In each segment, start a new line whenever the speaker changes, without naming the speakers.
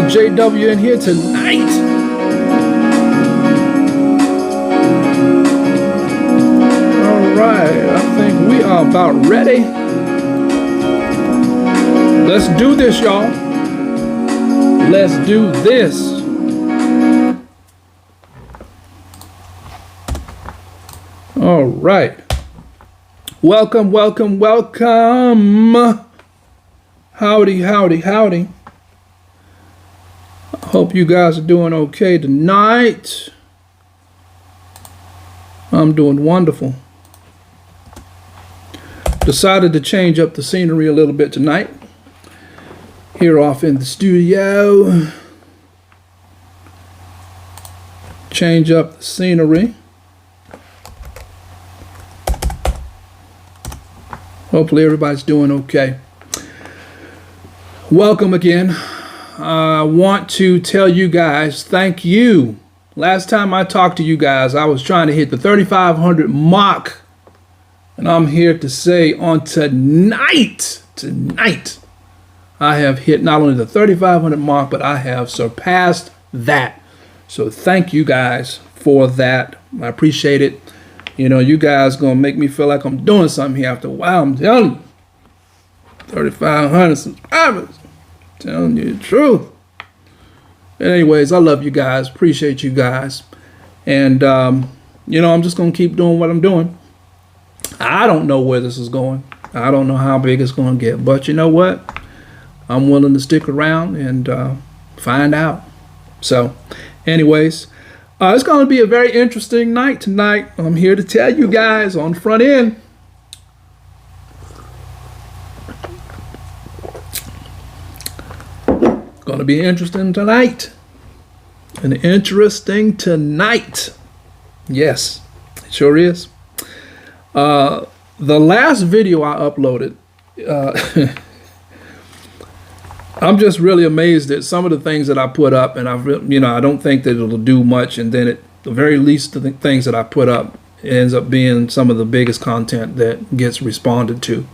JW in here tonight. All right, I think we are about ready. Let's do this, y'all. Let's do this. All right. Welcome, welcome, welcome. Howdy, howdy, howdy. Hope you guys are doing okay tonight. I'm doing wonderful. Decided to change up the scenery a little bit tonight. Here off in the studio. Change up the scenery. Hopefully everybody's doing okay. Welcome again. I want to tell you guys thank you. Last time I talked to you guys, I was trying to hit the 3,500 mark. And I'm here to say on tonight, I have hit not only the 3,500 mark, but I have surpassed that. So thank you guys for that. I appreciate it. You know, you guys going to make me feel like I'm doing something here after a while. I'm telling you, 3,500 subscribers. Telling you the truth. Anyways, I love you guys. Appreciate you guys. And, you know, I'm just going to keep doing what I'm doing. I don't know where this is going. I don't know how big it's going to get. But you know what? I'm willing to stick around and find out. So, anyways, it's going to be a very interesting night tonight. I'm here to tell you guys on front end. Going to be interesting tonight. Yes, it sure is. The last video I uploaded, I'm just really amazed at some of the things that I put up, and I don't think that it'll do much, and then the very least of the things that I put up ends up being some of the biggest content that gets responded to.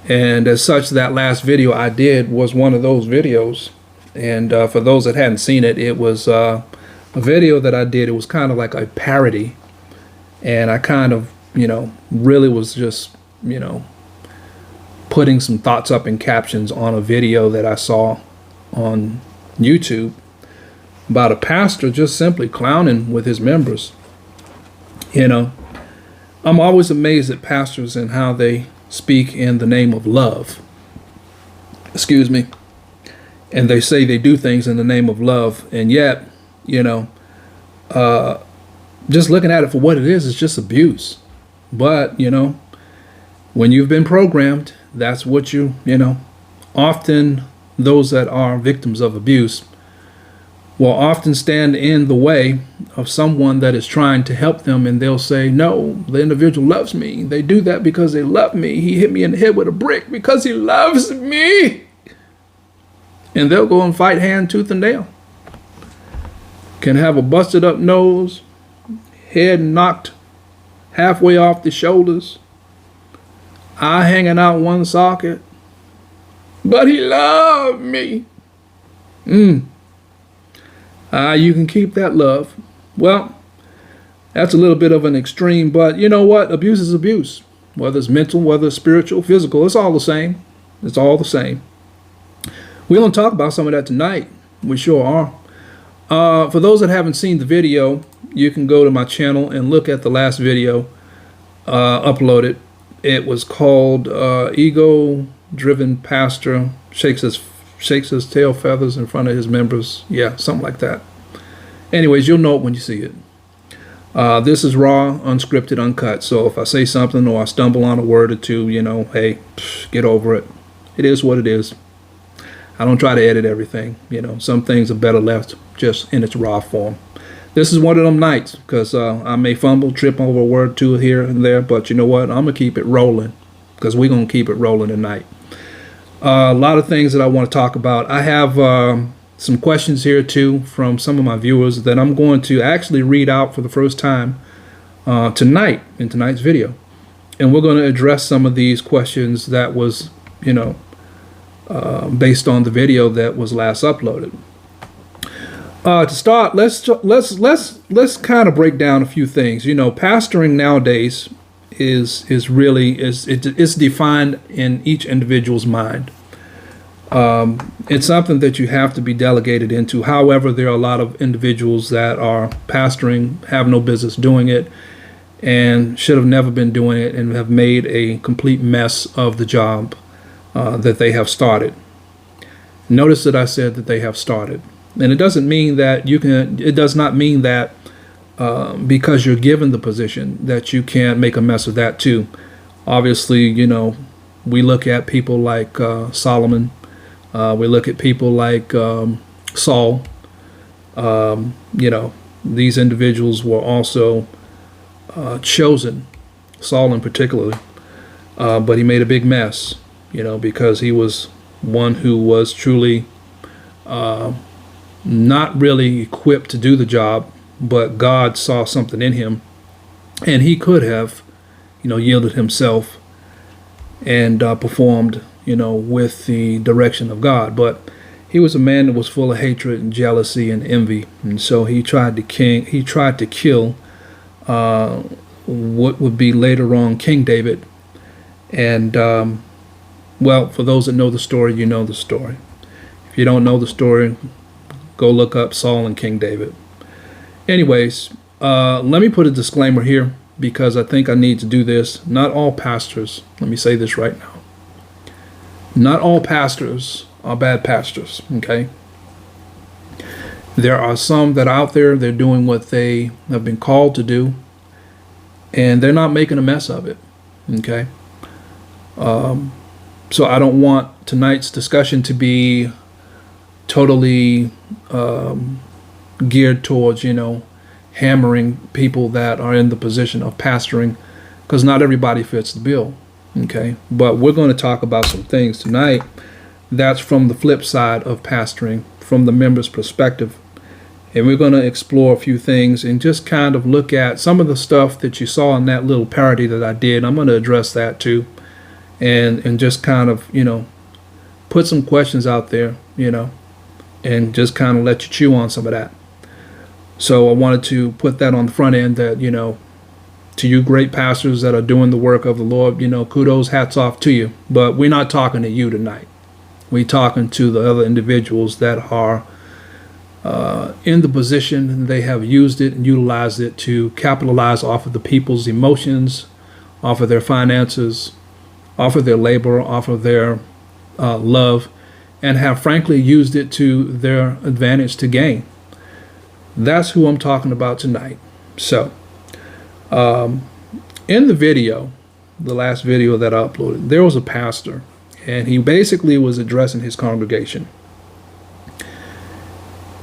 And as such, that last video I did was one of those videos. And for those that hadn't seen it, it was a video that I did. It was kind of like a parody. And I kind of, really was just, putting some thoughts up in captions on a video that I saw on YouTube about a pastor just simply clowning with his members. I'm always amazed at pastors and how they speak in the name of love. Excuse me. And they say they do things in the name of love. And yet, just looking at it for what it is, it's just abuse. But, when you've been programmed, that's what often those that are victims of abuse will often stand in the way of someone that is trying to help them, and they'll say, no, the individual loves me. They do that because they love me. He hit me in the head with a brick because he loves me. And they'll go and fight hand, tooth, and nail. Can have a busted up nose, head knocked halfway off the shoulders, eye hanging out one socket, but he loved me. You can keep that love. Well, that's a little bit of an extreme, but you know what? Abuse is abuse. Whether it's mental, whether it's spiritual, physical, it's all the same. It's all the same. We're going to talk about some of that tonight. We sure are. For those that haven't seen the video, you can go to my channel and look at the last video uploaded. It was called Ego-Driven Pastor Shakes his tail feathers in front of his members. Yeah, something like that. Anyways, you'll know it when you see it. This is raw, unscripted, uncut. So if I say something or I stumble on a word or two, you know, hey, get over it. It is what it is. I don't try to edit everything. You know, some things are better left just in its raw form. This is one of them nights because I may fumble, trip over a word or two here and there, but you know what? I'm going to keep it rolling because we're going to keep it rolling tonight. A lot of things that I want to talk about. I have some questions here too from some of my viewers that I'm going to actually read out for the first time tonight in tonight's video. And we're going to address some of these questions that was, you know, based on the video that was last uploaded. To start, let's kind of break down a few things. You know, pastoring nowadays is really it's defined in each individual's mind. It's something that you have to be delegated into. However, there are a lot of individuals that are pastoring, have no business doing it, and should have never been doing it, and have made a complete mess of the job that they have started. Notice that I said that they have started. And it doesn't mean that you can, it does not mean that because you're given the position that you can't make a mess of that too. Obviously, you know, we look at people like Solomon. We look at people like Saul. You know, these individuals were also chosen, Saul in particular, but he made a big mess, you know, because he was one who was truly not really equipped to do the job, but God saw something in him, and he could have, you know, yielded himself and performed, you know, with the direction of God. But he was a man that was full of hatred and jealousy and envy, and so he tried to kill what would be later on King David. And well, for those that know the story, you know the story. If you don't know the story, go look up Saul and King David. Anyways, let me put a disclaimer here because I think I need to do this. Not all pastors, let me say this right now. Not all pastors are bad pastors, okay? There are some that are out there, they're doing what they have been called to do, and they're not making a mess of it, okay? So I don't want tonight's discussion to be totally geared towards, you know, hammering people that are in the position of pastoring, because not everybody fits the bill, okay? But we're going to talk about some things tonight that's from the flip side of pastoring, from the member's perspective. And we're going to explore a few things and just kind of look at some of the stuff that you saw in that little parody that I did. I'm going to address that too, and just kind of, you know, put some questions out there, you know, and just kind of let you chew on some of that. So I wanted to put that on the front end that, you know, to you great pastors that are doing the work of the Lord, you know, kudos, hats off to you. But we're not talking to you tonight. We're talking to the other individuals that are in the position, they have used it and utilized it to capitalize off of the people's emotions, off of their finances, off of their labor, off of their love, and have frankly used it to their advantage to gain. That's who I'm talking about tonight. So in the video, the last video that I uploaded, there was a pastor, and he basically was addressing his congregation.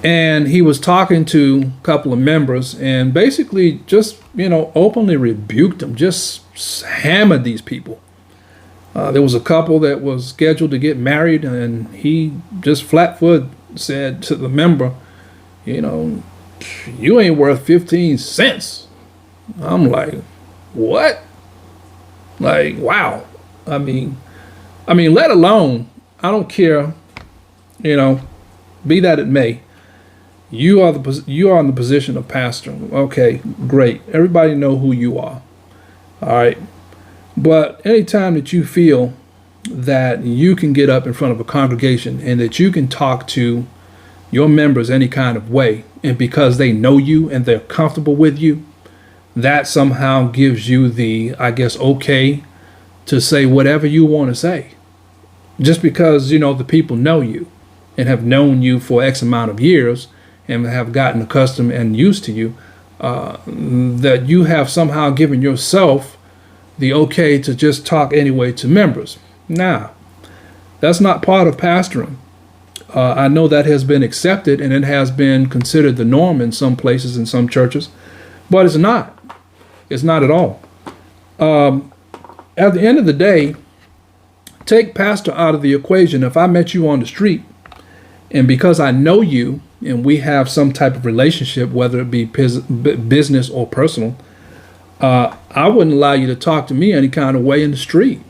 And he was talking to a couple of members and basically just, you know, openly rebuked them, just hammered these people. There was a couple that was scheduled to get married, and he just flat-foot said to the member, you know, you ain't worth 15 cents. I'm like, what? Like, wow. I mean, let alone, I don't care, you know, be that it may. You are in the position of pastor. Okay, great. Everybody know who you are. All right. But anytime that you feel that you can get up in front of a congregation and that you can talk to your members any kind of way, and because they know you and they're comfortable with you, that somehow gives you the, I guess, okay to say whatever you want to say. Just because, the people know you and have known you for X amount of years and have gotten accustomed and used to you, that you have somehow given yourself the okay to just talk anyway to members. Now, that's not part of pastoring. I know that has been accepted and it has been considered the norm in some places, in some churches, but it's not. It's not at all. At the end of the day, take pastor out of the equation. If I met you on the street and because I know you and we have some type of relationship, whether it be business or personal, I wouldn't allow you to talk to me any kind of way in the street.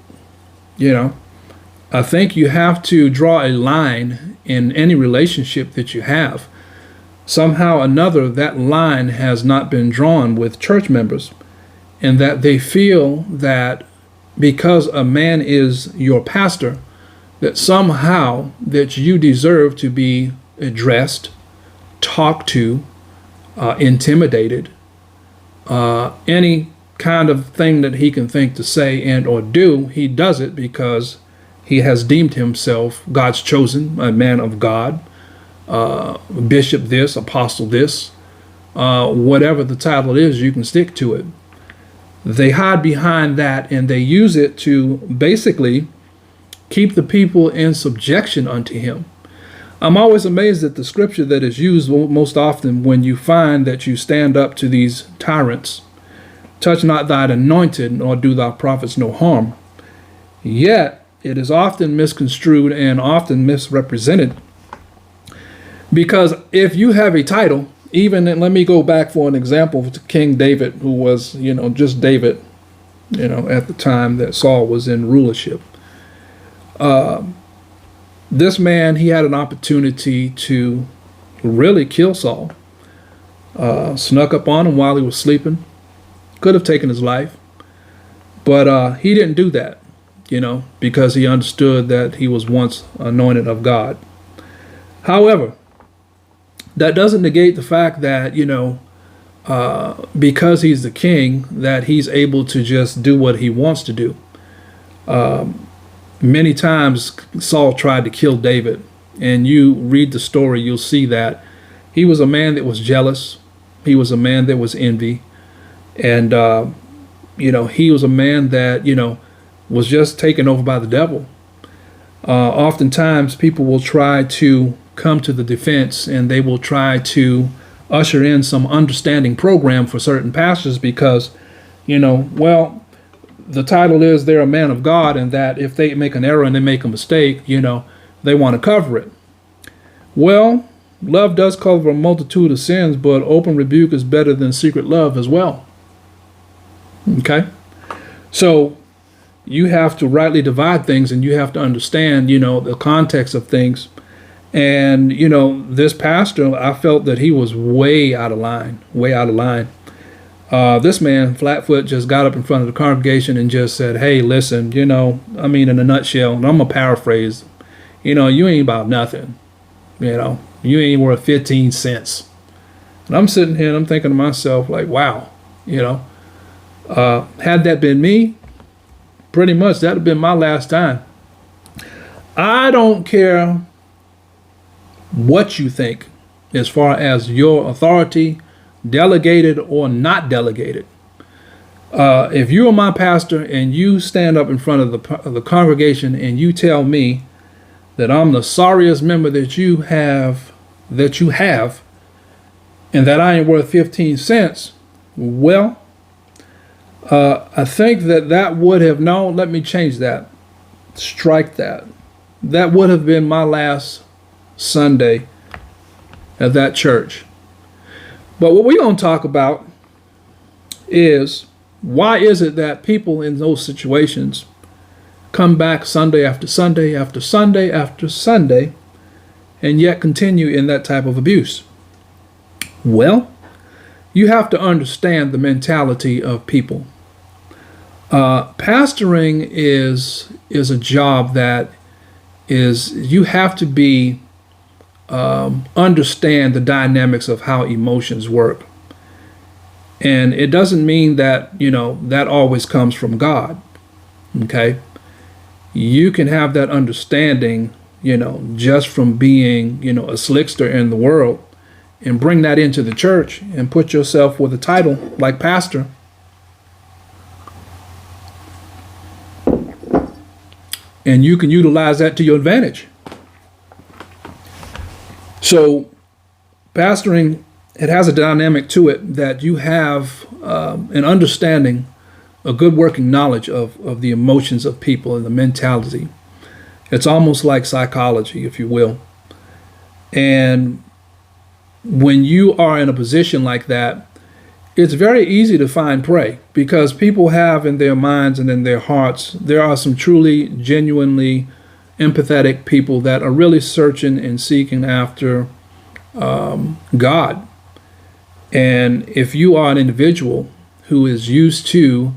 I think you have to draw a line in any relationship that you have. Somehow or another, that line has not been drawn with church members, and that they feel that because a man is your pastor, that somehow that you deserve to be addressed, talked to, intimidated, any kind of thing that he can think to say and or do, he does it because he has deemed himself God's chosen, a man of God, bishop this, apostle this, whatever the title is, you can stick to it. They hide behind that and they use it to basically keep the people in subjection unto him. I'm always amazed at the scripture that is used most often when you find that you stand up to these tyrants. Touch not thine anointed, nor do thy prophets no harm. Yet it is often misconstrued and often misrepresented. Because if you have a title, even, and let me go back for an example to King David, who was, just David, at the time that Saul was in rulership. This man, he had an opportunity to really kill Saul. Snuck up on him while he was sleeping. Could have taken his life. But he didn't do that, because he understood that he was once anointed of God. However, that doesn't negate the fact that, because he's the king, that he's able to just do what he wants to do. Many times Saul tried to kill David, and you read the story, you'll see that he was a man that was jealous. He was a man that was envy. And, he was a man that, was just taken over by the devil. Oftentimes people will try to come to the defense and they will try to usher in some understanding program for certain pastors because, the title is they're a man of God, and that if they make an error and they make a mistake, they want to cover it. Well, love does cover a multitude of sins, but open rebuke is better than secret love as well. Okay? So you have to rightly divide things, and you have to understand, the context of things. And, this pastor, I felt that he was way out of line. This man, Flatfoot, just got up in front of the congregation and just said, hey, listen, in a nutshell, and I'm going to paraphrase, you ain't about nothing. You ain't worth 15 cents. And I'm sitting here and I'm thinking to myself, like, wow, had that been me, pretty much that would have been my last time. I don't care what you think as far as your authority, delegated or not delegated. If you are my pastor and you stand up in front of the congregation and you tell me that I'm the sorriest member that you have, and that I ain't worth 15 cents, well, I think that would have, no, let me change that. Strike that. That would have been my last Sunday at that church. But what we're going to talk about is, why is it that people in those situations come back Sunday after Sunday after Sunday after Sunday and yet continue in that type of abuse? Well, you have to understand the mentality of people. Pastoring is a job that is, you have to be understand the dynamics of how emotions work. And it doesn't mean that, that always comes from God. Okay. You can have that understanding, just from being, a slickster in the world, and bring that into the church and put yourself with a title like pastor. And you can utilize that to your advantage. So pastoring, it has a dynamic to it that you have an understanding, a good working knowledge of the emotions of people and the mentality. It's almost like psychology, if you will. And when you are in a position like that, it's very easy to find prey, because people have in their minds and in their hearts, there are some truly, genuinely empathetic people that are really searching and seeking after God. And if you are an individual who is used to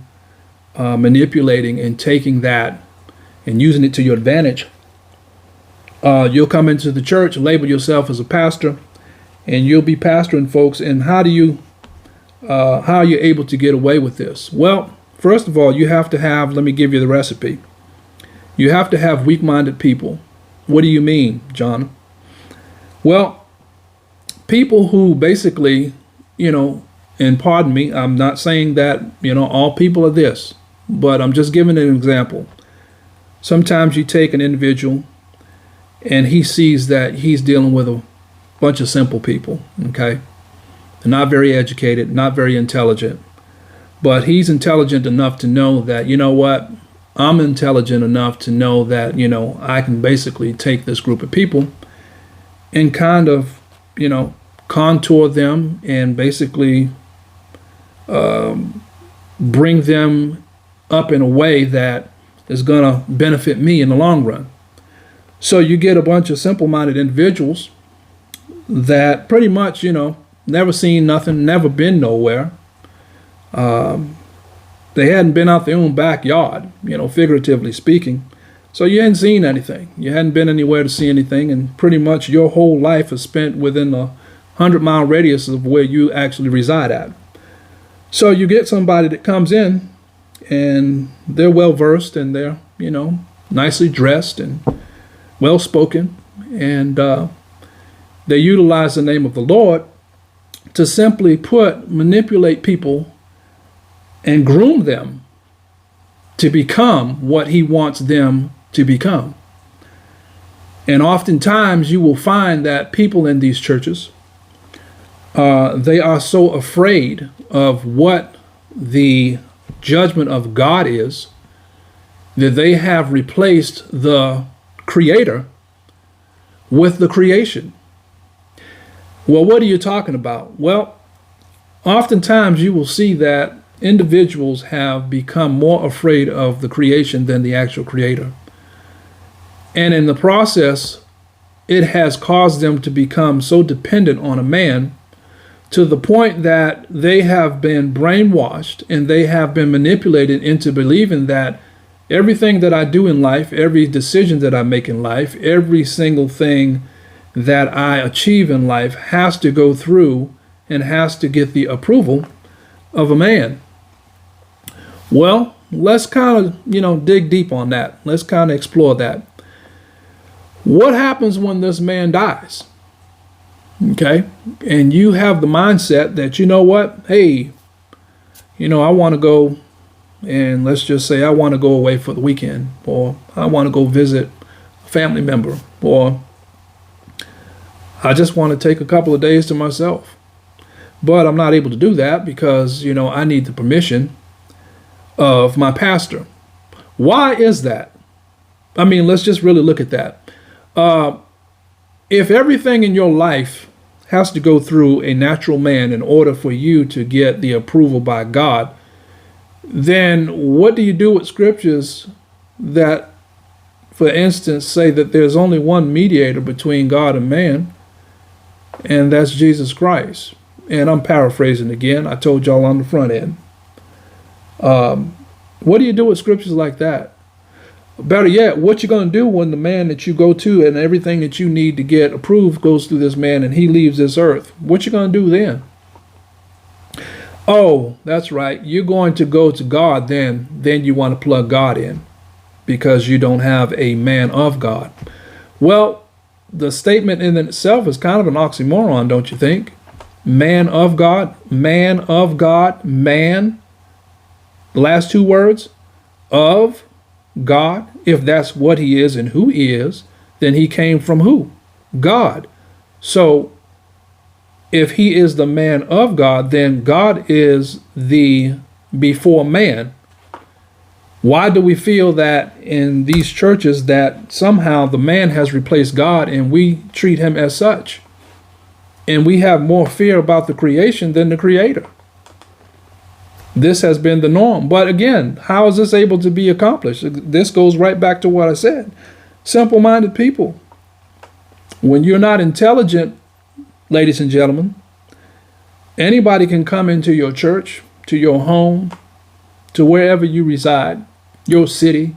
manipulating and taking that and using it to your advantage, you'll come into the church, label yourself as a pastor, and you'll be pastoring folks. And how are you able to get away with this? Well, first of all, you have to have, let me give you the recipe. You have to have weak-minded people. What do you mean, John? Well, people who basically, and pardon me, I'm not saying that, all people are this, but I'm just giving an example. Sometimes you take an individual and he sees that he's dealing with a bunch of simple people, okay? They're not very educated, not very intelligent, but he's intelligent enough to know that, what? I'm intelligent enough to know that, I can basically take this group of people and kind of, contour them and basically bring them up in a way that is going to benefit me in the long run. So you get a bunch of simple-minded individuals that pretty much, never seen nothing, never been nowhere. They hadn't been out their own backyard, figuratively speaking. So you hadn't seen anything. You hadn't been anywhere to see anything, and pretty much your whole life is spent within a 100-mile radius of where you actually reside at. So you get somebody that comes in, and they're well-versed, and they're, nicely dressed and well-spoken, and they utilize the name of the Lord to simply manipulate people and groom them to become what he wants them to become. And oftentimes you will find that people in these churches, they are so afraid of what the judgment of God is that they have replaced the Creator with the creation. Well, what are you talking about? Well, oftentimes you will see that individuals have become more afraid of the creation than the actual Creator. And in the process, it has caused them to become so dependent on a man to the point that they have been brainwashed and they have been manipulated into believing that everything that I do in life, every decision that I make in life, every single thing that I achieve in life has to go through and has to get the approval of a man. Well, let's kind of, dig deep on that. Let's kind of explore that. What happens when this man dies? Okay. And you have the mindset that, what? Hey, I want to go, and let's just say I want to go away for the weekend, or I want to go visit a family member, or I just want to take a couple of days to myself. But I'm not able to do that because, I need the permission of my pastor. Why is that? I mean, let's just really look at that. If everything in your life has to go through a natural man in order for you to get the approval by God, then what do you do with scriptures that, for instance, say that there's only one mediator between God and man, and that's Jesus Christ? And I'm paraphrasing again. I told y'all on the front end. What do you do with scriptures like that? Better yet, what you going to do when the man that you go to and everything that you need to get approved goes through this man and he leaves this earth? What you going to do then? Oh, that's right. You're going to go to God then. Then you want to plug God in because you don't have a man of God. Well, the statement in itself is kind of an oxymoron, don't you think? Man of God, man of God, man. The last two words, of God. If that's what he is and who he is, then he came from who? God. So if he is the man of God, then God is the before man. Why do we feel that in these churches that somehow the man has replaced God and we treat him as such? And we have more fear about the creation than the creator. This has been the norm. But again, how is this able to be accomplished? This goes right back to what I said. Simple-minded people. When you're not intelligent, ladies and gentlemen, anybody can come into your church, to your home, to wherever you reside, your city,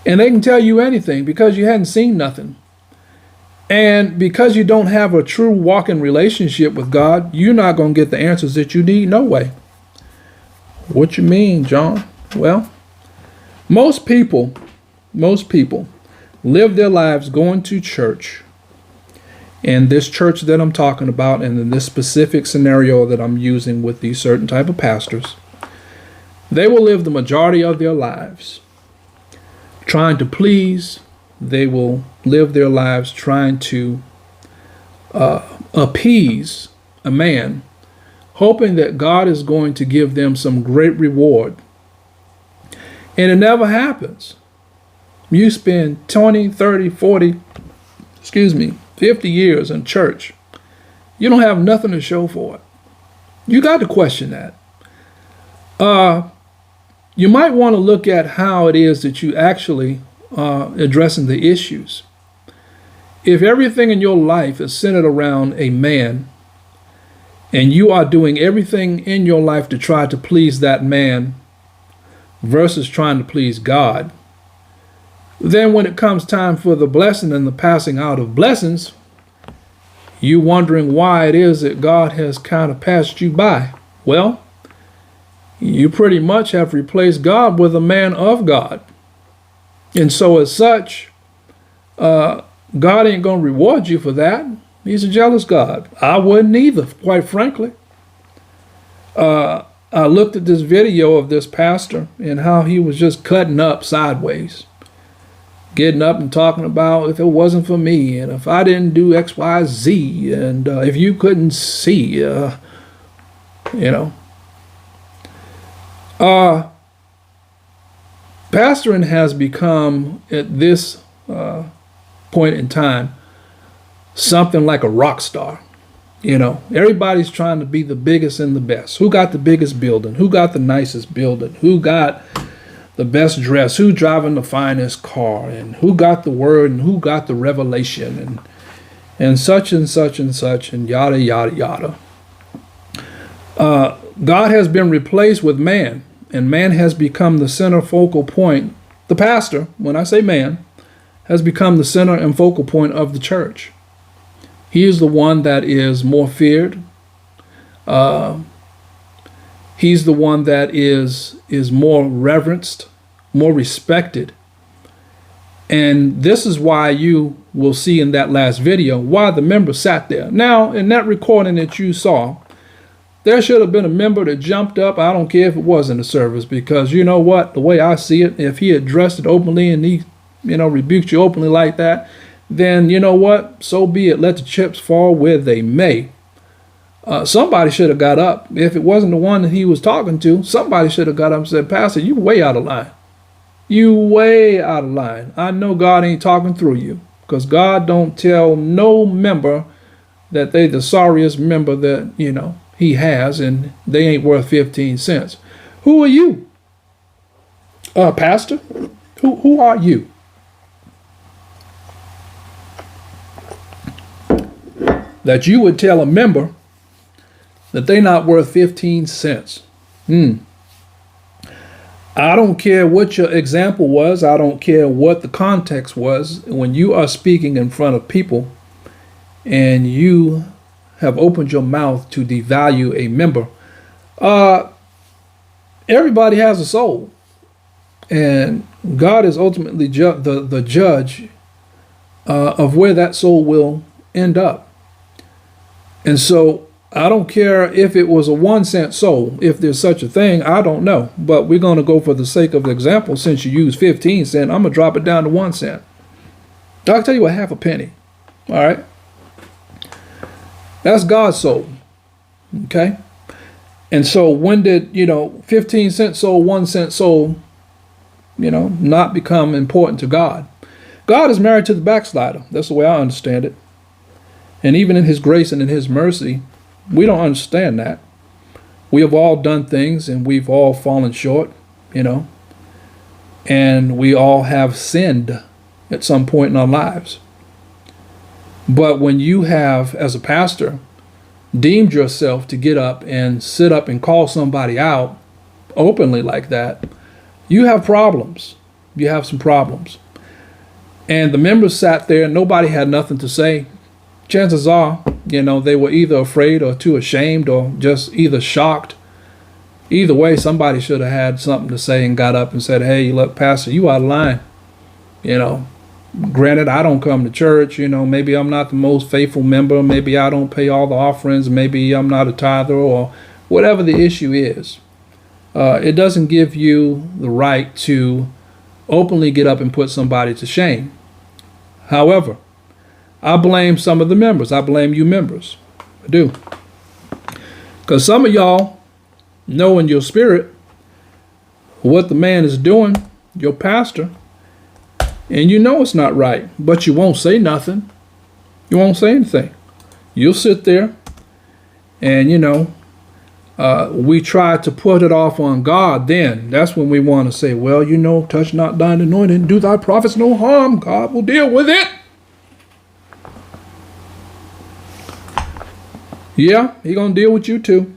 and they can tell you anything because you hadn't seen nothing. And because you don't have a true walking relationship with God, you're not going to get the answers that you need no way. What you mean, John? Well, most people live their lives going to church. And this church that I'm talking about, and in this specific scenario that I'm using with these certain type of pastors, they will live the majority of their lives trying to please. They will live their lives trying to appease a man, hoping that God is going to give them some great reward. And it never happens. You spend 20, 30, 40, 50 years in church. You don't have nothing to show for it. You got to question that. You might want to look at how it is that you actually addressing the issues. If everything in your life is centered around a man and you are doing everything in your life to try to please that man versus trying to please God, then when it comes time for the blessing and the passing out of blessings, you wondering why it is that God has kind of passed you by. Well, you pretty much have replaced God with a man of God. And so as such, God ain't going to reward you for that. He's a jealous God. I wouldn't either, quite frankly. I looked at this video of this pastor and how he was just cutting up sideways, getting up and talking about if it wasn't for me and if I didn't do X, Y, Z, and if you couldn't see, pastoring has become, at this point in time, something like a rock star. Everybody's trying to be the biggest and the best. Who got the biggest building? Who got the nicest building? Who got the best dress? Who driving the finest car? And who got the word? And who got the revelation? And such and such and such and yada, yada, yada. God has been replaced with man. And man has become the center focal point. The pastor, when I say man, has become the center and focal point of the church. He is the one that is more feared. He's the one that is more reverenced, more respected. And this is why you will see in that last video why the member sat there. Now, in that recording that you saw, there should have been a member that jumped up. I don't care if it was in the service, because you know what? The way I see it, if he addressed it openly and he, rebuked you openly like that, then you know what? So be it. Let the chips fall where they may. Somebody should have got up. If it wasn't the one that he was talking to, somebody should have got up and said, Pastor, you way out of line. You way out of line. I know God ain't talking through you, because God don't tell no member that they the sorriest member that, he has, and they ain't worth 15 cents. Who are you? Pastor? Who are you? That you would tell a member that they're not worth 15 cents. I don't care what your example was. I don't care what the context was. When you are speaking in front of people and you have opened your mouth to devalue a member, everybody has a soul. And God is ultimately the judge of where that soul will end up. And so I don't care if it was a 1 cent soul, if there's such a thing, I don't know. But we're going to go for the sake of the example. Since you use 15 cents, I'm going to drop it down to 1 cent. I'll tell you what, half a penny. All right. That's God's soul. Okay. And so when did, 15 cent soul, 1 cent soul, not become important to God? God is married to the backslider. That's the way I understand it. And even in his grace and in his mercy, we don't understand that. We have all done things and we've all fallen short, and we all have sinned at some point in our lives. But when you have, as a pastor, deemed yourself to get up and sit up and call somebody out openly like that, you have problems. You have some problems. And the members sat there and nobody had nothing to say. Chances are, they were either afraid or too ashamed or just either shocked. Either way, somebody should have had something to say and got up and said, hey, look, Pastor, you out of line. Granted, I don't come to church. Maybe I'm not the most faithful member. Maybe I don't pay all the offerings. Maybe I'm not a tither, or whatever the issue is. It doesn't give you the right to openly get up and put somebody to shame. However, I blame some of the members. I blame you members. I do. Because some of y'all know in your spirit what the man is doing, your pastor, and it's not right, but you won't say nothing. You won't say anything. You'll sit there and, we try to put it off on God then. That's when we want to say, well, touch not thine anointing, do thy prophets no harm. God will deal with it. Yeah, he's going to deal with you too.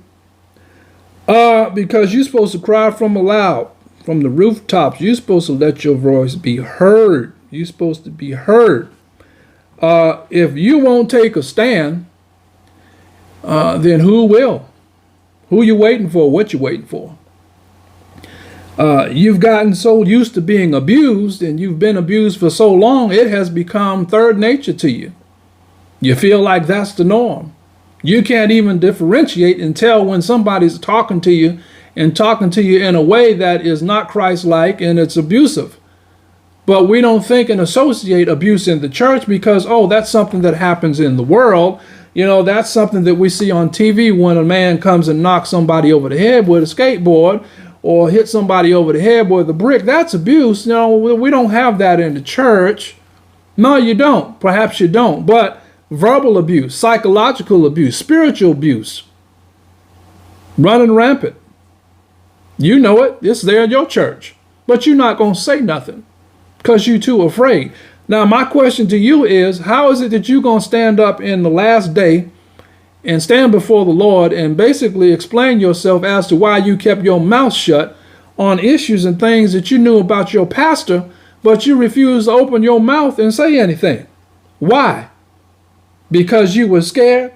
Because you're supposed to cry from the rooftops. You're supposed to let your voice be heard. You're supposed to be heard. If you won't take a stand, then who will? Who you waiting for? What you waiting for? You've gotten so used to being abused, and you've been abused for so long, it has become third nature to you. You feel like that's the norm. You can't even differentiate and tell when somebody's talking to you and talking to you in a way that is not Christ-like and it's abusive. But we don't think and associate abuse in the church because, that's something that happens in the world. That's something that we see on TV when a man comes and knocks somebody over the head with a skateboard or hits somebody over the head with a brick. That's abuse. We don't have that in the church. No, you don't. Perhaps you don't. But verbal abuse, psychological abuse, spiritual abuse, running rampant. You know it. It's there in your church. But you're not going to say nothing because you're too afraid. Now, my question to you is, how is it that you're going to stand up in the last day and stand before the Lord and basically explain yourself as to why you kept your mouth shut on issues and things that you knew about your pastor, but you refused to open your mouth and say anything? Why? Because you were scared?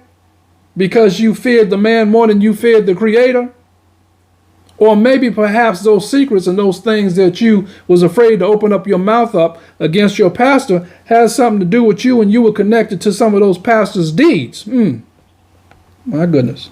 Because you feared the man more than you feared the Creator? Or maybe perhaps those secrets and those things that you was afraid to open up your mouth up against your pastor has something to do with you and you were connected to some of those pastor's deeds. My goodness.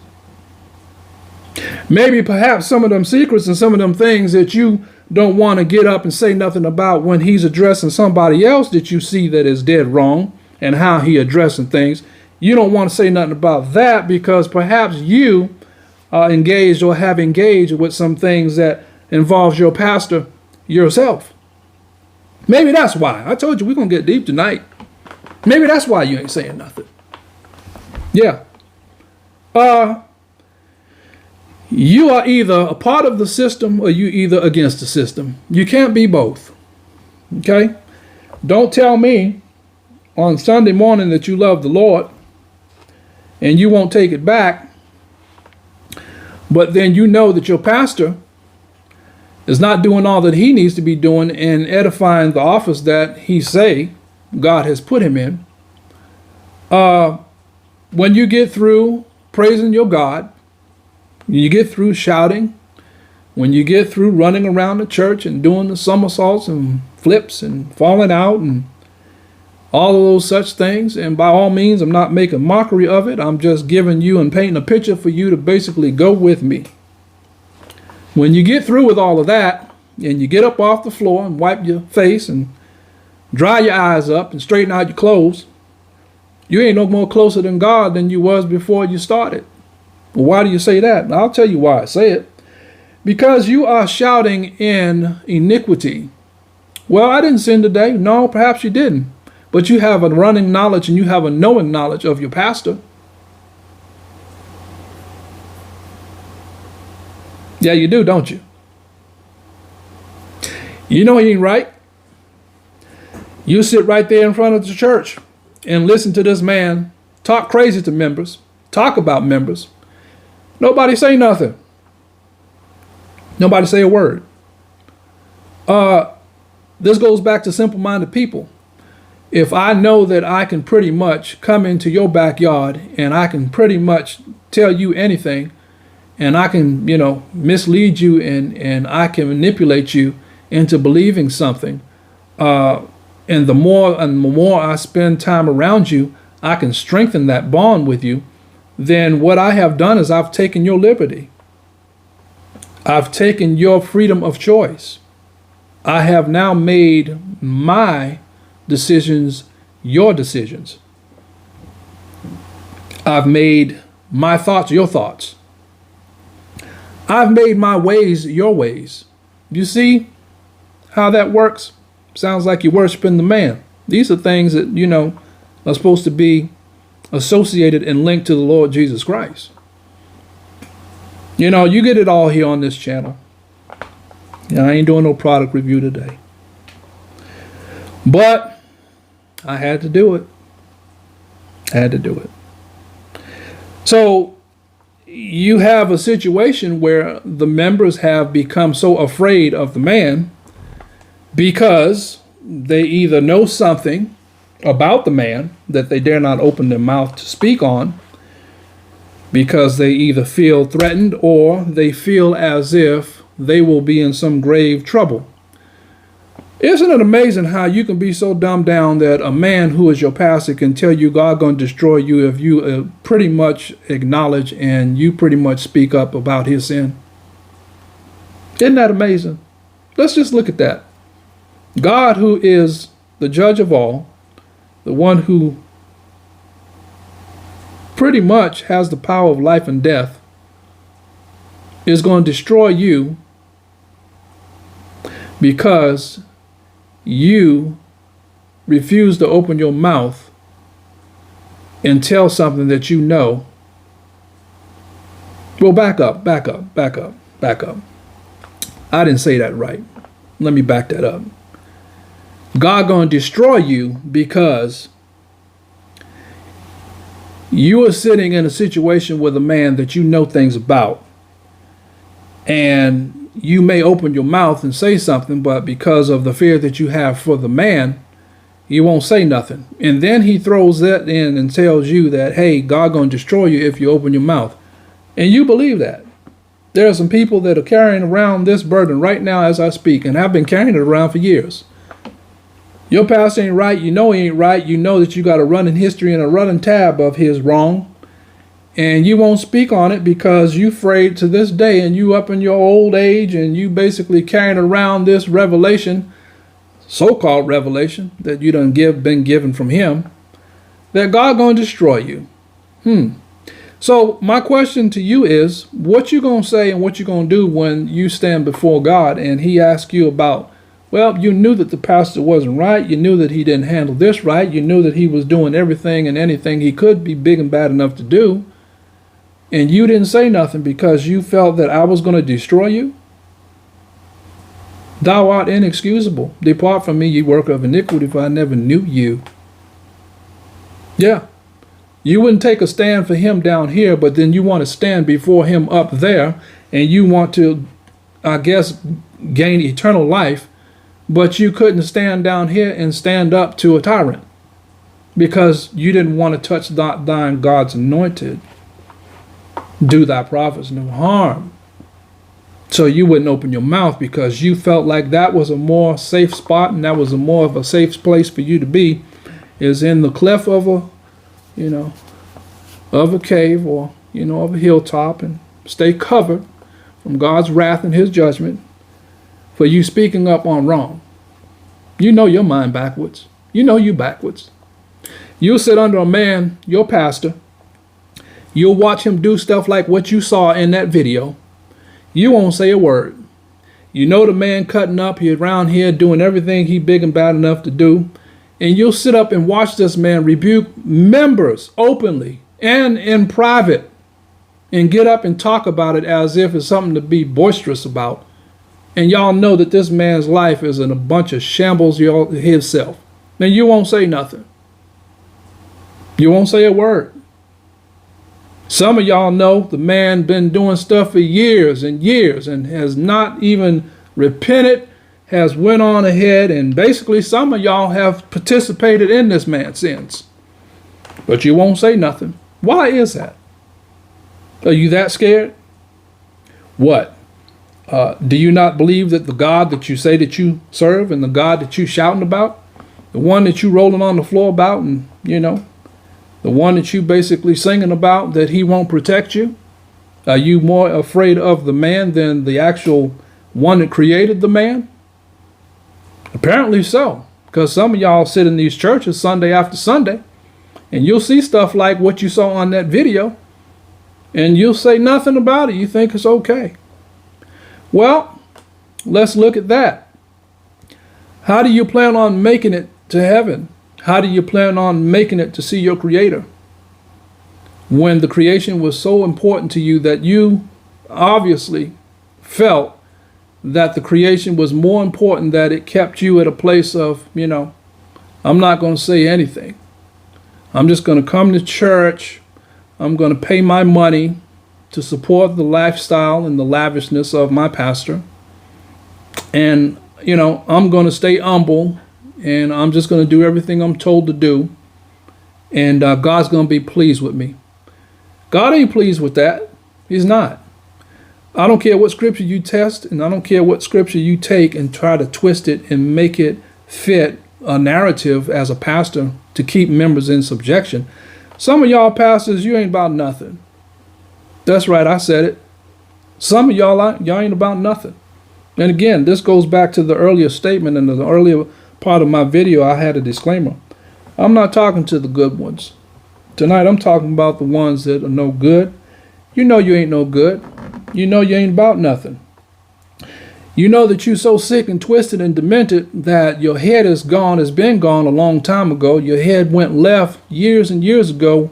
Maybe perhaps some of them secrets and some of them things that you don't want to get up and say nothing about when he's addressing somebody else that you see that is dead wrong and how he addressing things. You don't want to say nothing about that because perhaps you are engaged or have engaged with some things that involves your pastor yourself. Maybe that's why. I told you we're going to get deep tonight. Maybe that's why you ain't saying nothing. Yeah. You are either a part of the system or you either against the system. You can't be both. Okay? Don't tell me on Sunday morning that you love the Lord and you won't take it back, but then you know that your pastor is not doing all that he needs to be doing in edifying the office that he say God has put him in, when you get through praising your God, you get through shouting, when you get through running around the church and doing the somersaults and flips and falling out and all of those such things, and by all means, I'm not making mockery of it. I'm just giving you and painting a picture for you to basically go with me. When you get through with all of that and you get up off the floor and wipe your face and dry your eyes up and straighten out your clothes, you ain't no more closer than God than you was before you started. Well, why do you say that? I'll tell you why I say it. Because you are shouting in iniquity. Well, I didn't sin today. No, perhaps you didn't. But you have a running knowledge and you have a knowing knowledge of your pastor. Yeah, you do, don't you? You know he ain't right. You sit right there in front of the church and listen to this man talk crazy to members, talk about members. Nobody say nothing. Nobody say a word. This goes back to simple-minded people. If I know that I can pretty much come into your backyard and I can pretty much tell you anything, and I can, mislead you and I can manipulate you into believing something, and the more I spend time around you, I can strengthen that bond with you, then what I have done is I've taken your liberty. I've taken your freedom of choice. I have now made my decisions your decisions. I've made my thoughts your thoughts. I've made my ways your ways. You see how that works? Sounds like you're worshiping the man. These are things that, are supposed to be associated and linked to the Lord Jesus Christ. You get it all here on this channel. I ain't doing no product review today. But I had to do it. So you have a situation where the members have become so afraid of the man because they either know something about the man that they dare not open their mouth to speak on, because they either feel threatened or they feel as if they will be in some grave trouble. Isn't it amazing how you can be so dumbed down that a man who is your pastor can tell you God going to destroy you if you pretty much acknowledge and you pretty much speak up about his sin? Isn't that amazing? Let's just look at that. God, who is the judge of all, the one who pretty much has the power of life and death, is going to destroy you because you refuse to open your mouth and tell something that you know. Well, back up. I didn't say that right. Let me back that up. God going to destroy you because you are sitting in a situation with a man that you know things about, and you may open your mouth and say something, but because of the fear that you have for the man, you won't say nothing. And then he throws that in and tells you that, hey, God going to destroy you if you open your mouth. And you believe that. There are some people that are carrying around this burden right now as I speak, and have been carrying it around for years. Your pastor ain't right. You know he ain't right. You know that you got a running history and a running tab of his wrong. And you won't speak on it because you afraid to this day, and you up in your old age, and you basically carrying around this revelation, so-called revelation, that you done been given from him, that God gonna destroy you. So my question to you is, what you gonna say and what you gonna do when you stand before God and he asks you about, well, you knew that the pastor wasn't right. You knew that he didn't handle this right. You knew that he was doing everything and anything he could be big and bad enough to do. And you didn't say nothing because you felt that I was going to destroy you? Thou art inexcusable. Depart from me, ye worker of iniquity, for I never knew you. Yeah. You wouldn't take a stand for him down here, but then you want to stand before him up there, and you want to, I guess, gain eternal life, but you couldn't stand down here and stand up to a tyrant because you didn't want to touch thine God's anointed, do thy prophets no harm. So you wouldn't open your mouth because you felt like that was a more safe spot, and that was a more of a safe place for you to be, is in the cleft of a, of a cave, or, of a hilltop, and stay covered from God's wrath and his judgment for you speaking up on wrong. You know your mind backwards. You know you backwards. You'll sit under a man, your pastor. You'll watch him do stuff like what you saw in that video. You won't say a word. You know the man cutting up, he around here doing everything he big and bad enough to do. And you'll sit up and watch this man rebuke members openly and in private and get up and talk about it as if it's something to be boisterous about. And y'all know that this man's life is in a bunch of shambles himself. Then you won't say nothing. You won't say a word. Some of y'all know the man been doing stuff for years and years and has not even repented, has went on ahead, and basically some of y'all have participated in this man's sins. But you won't say nothing. Why is that? Are you that scared? What? Do you not believe that the God that you say that you serve and the God that you shouting about, the one that you rolling on the floor about, and the one that you basically singing about, that he won't protect you? Are you more afraid of the man than the actual one that created the man? Apparently so, because some of y'all sit in these churches Sunday after Sunday, and you'll see stuff like what you saw on that video, and you'll say nothing about it. You think it's okay. Well, let's look at that. How do you plan on making it to heaven? How do you plan on making it to see your Creator when the creation was so important to you that you obviously felt that the creation was more important, that it kept you at a place of, I'm not going to say anything. I'm just going to come to church. I'm going to pay my money to support the lifestyle and the lavishness of my pastor. And, I'm going to stay humble, and I'm just going to do everything I'm told to do. And God's going to be pleased with me. God ain't pleased with that. He's not. I don't care what scripture you test, and I don't care what scripture you take and try to twist it and make it fit a narrative as a pastor to keep members in subjection. Some of y'all pastors, you ain't about nothing. That's right, I said it. Some of y'all ain't about nothing. And again, this goes back to the earlier statement. In the earlier part of my video, I had a disclaimer. I'm not talking to the good ones. Tonight, I'm talking about the ones that are no good. You know you ain't no good. You know you ain't about nothing. You know that you're so sick and twisted and demented that your head is gone, has been gone a long time ago. Your head went left years and years ago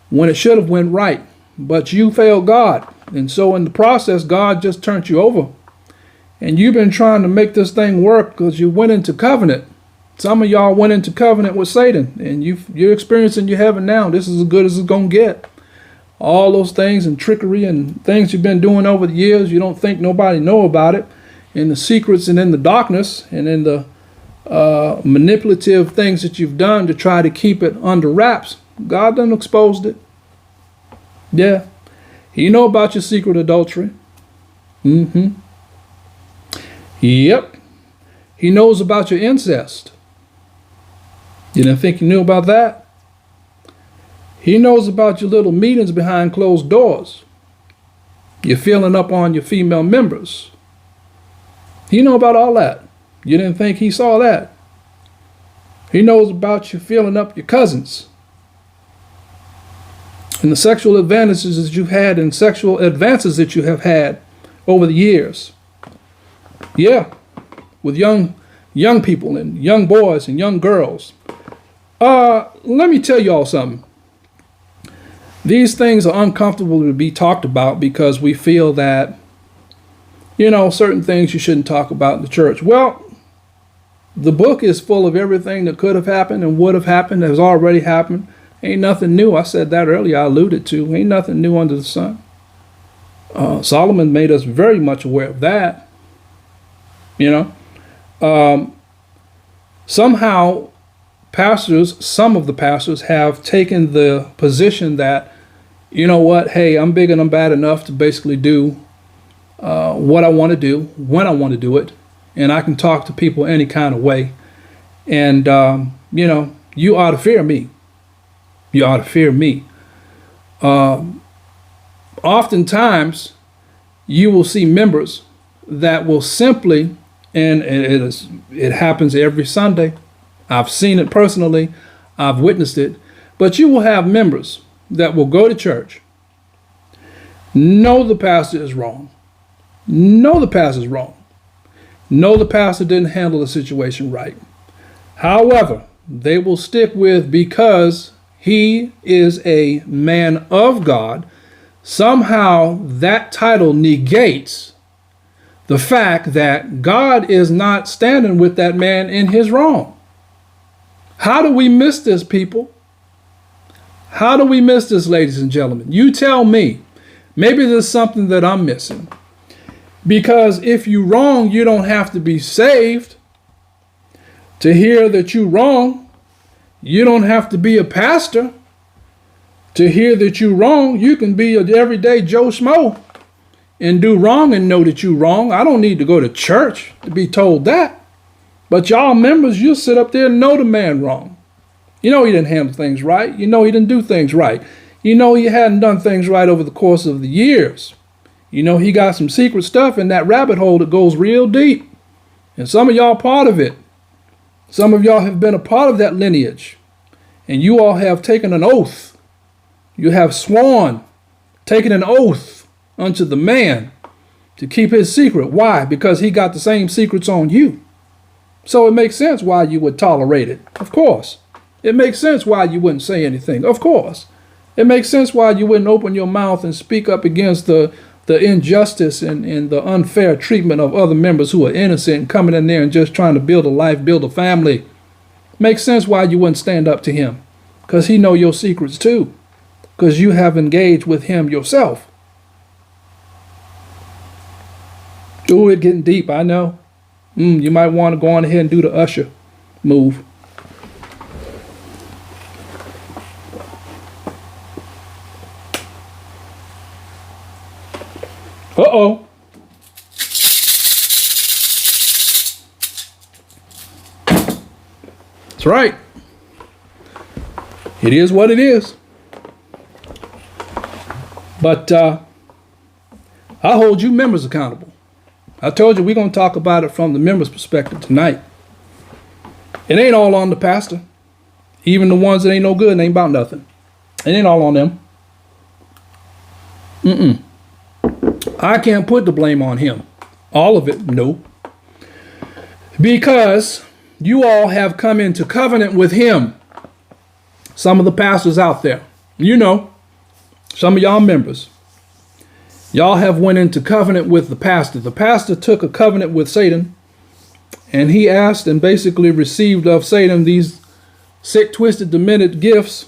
when it should have went right. But you failed God. And so in the process, God just turned you over. And you've been trying to make this thing work because you went into covenant. Some of y'all went into covenant with Satan, and you're experiencing your heaven now. This is as good as it's going to get. All those things and trickery and things you've been doing over the years, you don't think nobody know about it. In the secrets and in the darkness and in the manipulative things that you've done to try to keep it under wraps, God done exposed it. Yeah. He know about your secret adultery. Yep. He knows about your incest. You didn't think he knew about that? He knows about your little meetings behind closed doors. You're filling up on your female members. He know about all that. You didn't think he saw that? He knows about you filling up your cousins and the sexual advantages that you've had and sexual advances that you have had over the years. Yeah, with young people and young boys and young girls. Let me tell y'all something. These things are uncomfortable to be talked about because we feel that, certain things you shouldn't talk about in the church. Well, the book is full of everything that could have happened and would have happened, has already happened. Ain't nothing new. I said that earlier. I alluded to. Ain't nothing new under the sun. Solomon made us very much aware of that. You know, somehow some of the pastors have taken the position that, you know what, hey, I'm big and I'm bad enough to basically do what I want to do when I want to do it, and I can talk to people any kind of way. And you know, you ought to fear me. You ought to fear me. Oftentimes, you will see members that will simply, and it happens every Sunday. I've seen it personally. I've witnessed it. But you will have members that will go to church, know the pastor is wrong, know the pastor is wrong, know the pastor didn't handle the situation right. However, they will stick with, because he is a man of God, somehow that title negates the fact that God is not standing with that man in his wrong. How do we miss this, people? How do we miss this, ladies and gentlemen? You tell me. Maybe there's something that I'm missing. Because if you're wrong, you don't have to be saved to hear that you're wrong. You don't have to be a pastor to hear that you're wrong. You can be an everyday Joe Schmo and do wrong and know that you're wrong. I don't need to go to church to be told that. But y'all members, you'll sit up there and know the man wrong. You know he didn't handle things right. You know he didn't do things right. You know he hadn't done things right over the course of the years. You know he got some secret stuff in that rabbit hole that goes real deep. And some of y'all part of it. Some of y'all have been a part of that lineage. And you all have taken an oath. You have sworn, taken an oath unto the man to keep his secret. Why? Because he got the same secrets on you. So it makes sense why you would tolerate it. Of course. It makes sense why you wouldn't say anything. Of course. It makes sense why you wouldn't open your mouth and speak up against the injustice and the unfair treatment of other members who are innocent and coming in there and just trying to build a life, build a family. Makes sense why you wouldn't stand up to him. Because he know your secrets too. Because you have engaged with him yourself. Ooh, it's getting deep, I know. You might want to go on ahead and do the usher move. Uh-oh. That's right. It is what it is. But I hold you members accountable. I told you we're going to talk about it from the members' perspective tonight. It ain't all on the pastor. Even the ones that ain't no good and ain't about nothing. It ain't all on them. I can't put the blame on him. All of it, no. Because you all have come into covenant with him. Some of the pastors out there, you know, some of y'all members. Y'all have went into covenant with the pastor. The pastor took a covenant with Satan, and he asked and basically received of Satan these sick, twisted, demented gifts.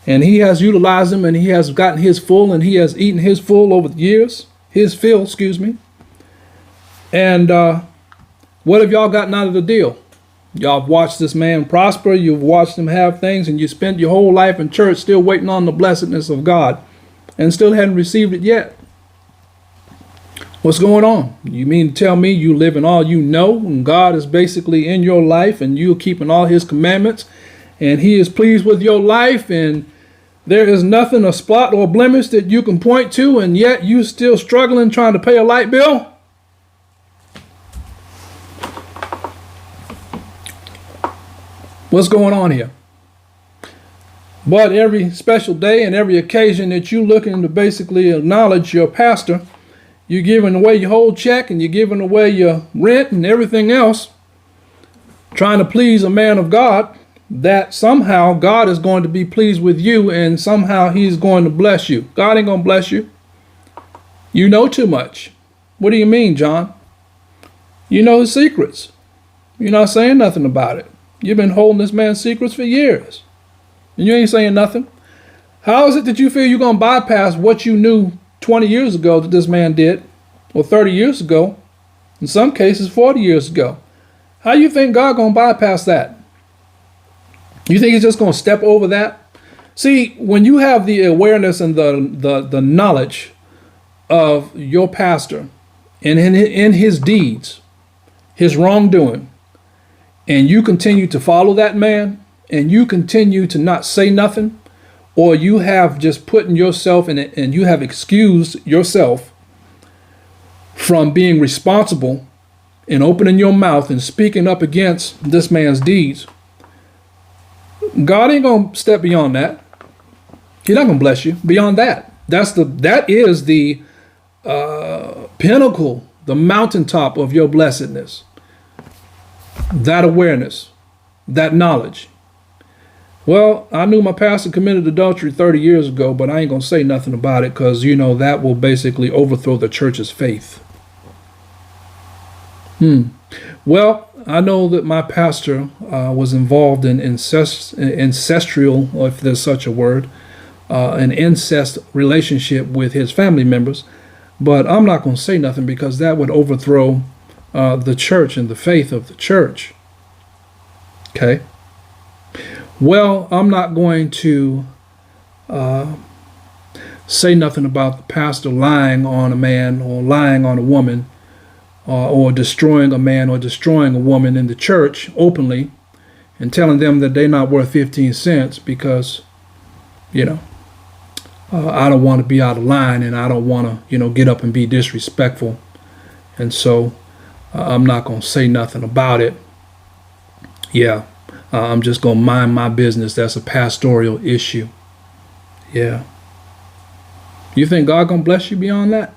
And he has utilized them, and he has gotten his full, and he has eaten his full over the years. His fill, excuse me. And what have y'all gotten out of the deal? Y'all have watched this man prosper. You've watched him have things, and you spent your whole life in church still waiting on the blessedness of God. And still hadn't received it yet. What's going on? You mean to tell me you live in all you know, and God is basically in your life, and you're keeping all his commandments, and he is pleased with your life, and there is nothing, a spot or blemish that you can point to, and yet you still struggling trying to pay a light bill? What's going on here? But every special day and every occasion that you're looking to basically acknowledge your pastor, you're giving away your whole check and you're giving away your rent and everything else, trying to please a man of God, that somehow God is going to be pleased with you and somehow he's going to bless you. God ain't going to bless you. You know too much. What do you mean, John? You know his secrets. You're not saying nothing about it. You've been holding this man's secrets for years. And you ain't saying nothing. How is it that you feel you're going to bypass what you knew 20 years ago that this man did, or 30 years ago, In some cases, 40 years ago. How you think God gonna bypass that? You think he's just gonna step over that? See, when you have the awareness and the knowledge of your pastor and in his deeds, his wrongdoing, and you continue to follow that man, and you continue to not say nothing, or you have just put yourself in it and you have excused yourself from being responsible and opening your mouth and speaking up against this man's deeds, God ain't gonna step beyond that. He's not gonna bless you beyond that. That is the pinnacle, the mountaintop of your blessedness. That awareness, that knowledge. Well, I knew my pastor committed adultery 30 years ago, but I ain't gonna say nothing about it because, that will basically overthrow the church's faith. Well, I know that my pastor was involved in ancestral, or if there's such a word, an incest relationship with his family members, but I'm not going to say nothing because that would overthrow the church and the faith of the church. Okay. Well, I'm not going to say nothing about the pastor lying on a man or lying on a woman, or destroying a man or destroying a woman in the church openly and telling them that they're not worth 15 cents because, I don't want to be out of line and I don't want to, get up and be disrespectful. And so I'm not going to say nothing about it. Yeah, I'm just going to mind my business. That's a pastoral issue. Yeah. You think God going to bless you beyond that?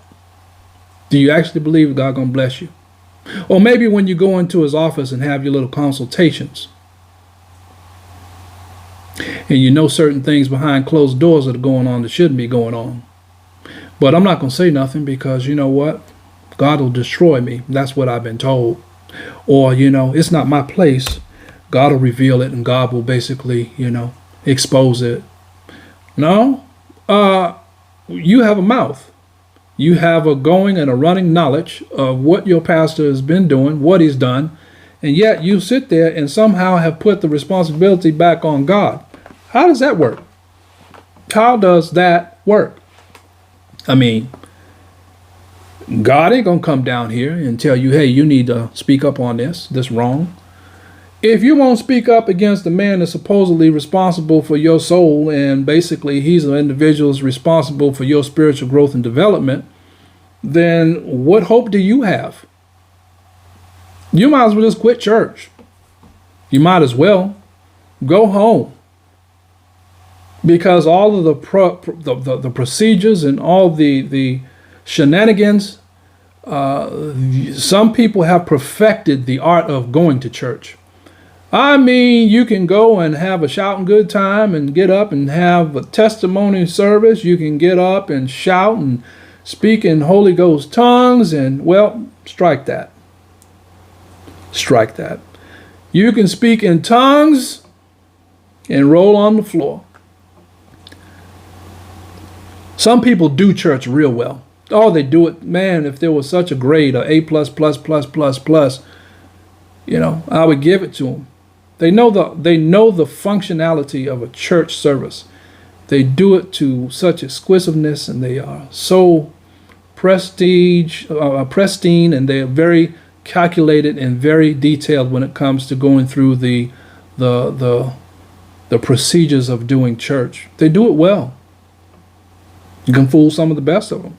Do you actually believe God going to bless you? Or maybe when you go into his office and have your little consultations, and you know certain things behind closed doors that are going on that shouldn't be going on. But I'm not going to say nothing because you know what? God will destroy me. That's what I've been told. Or, it's not my place. God will reveal it and God will basically, expose it. No, you have a mouth. You have a going and a running knowledge of what your pastor has been doing, what he's done, and yet you sit there and somehow have put the responsibility back on God. How does that work? How does that work? I mean, God ain't going to come down here and tell you, hey, you need to speak up on this wrong. If you won't speak up against the man that's supposedly responsible for your soul, and basically he's an individual that's responsible for your spiritual growth and development, then what hope do you have? You might as well just quit church. You might as well go home. Because all of the procedures and all the shenanigans, some people have perfected the art of going to church. I mean, you can go and have a shouting good time and get up and have a testimony service. You can get up and shout and speak in Holy Ghost tongues and, well, strike that. Strike that. You can speak in tongues and roll on the floor. Some people do church real well. Oh, they do it. Man, if there was such a grade, a A+++++, I would give it to them. They know the functionality of a church service. They do it to such exquisiteness, and they are so pristine, and they are very calculated and very detailed when it comes to going through the procedures of doing church. They do it well. You can fool some of the best of them.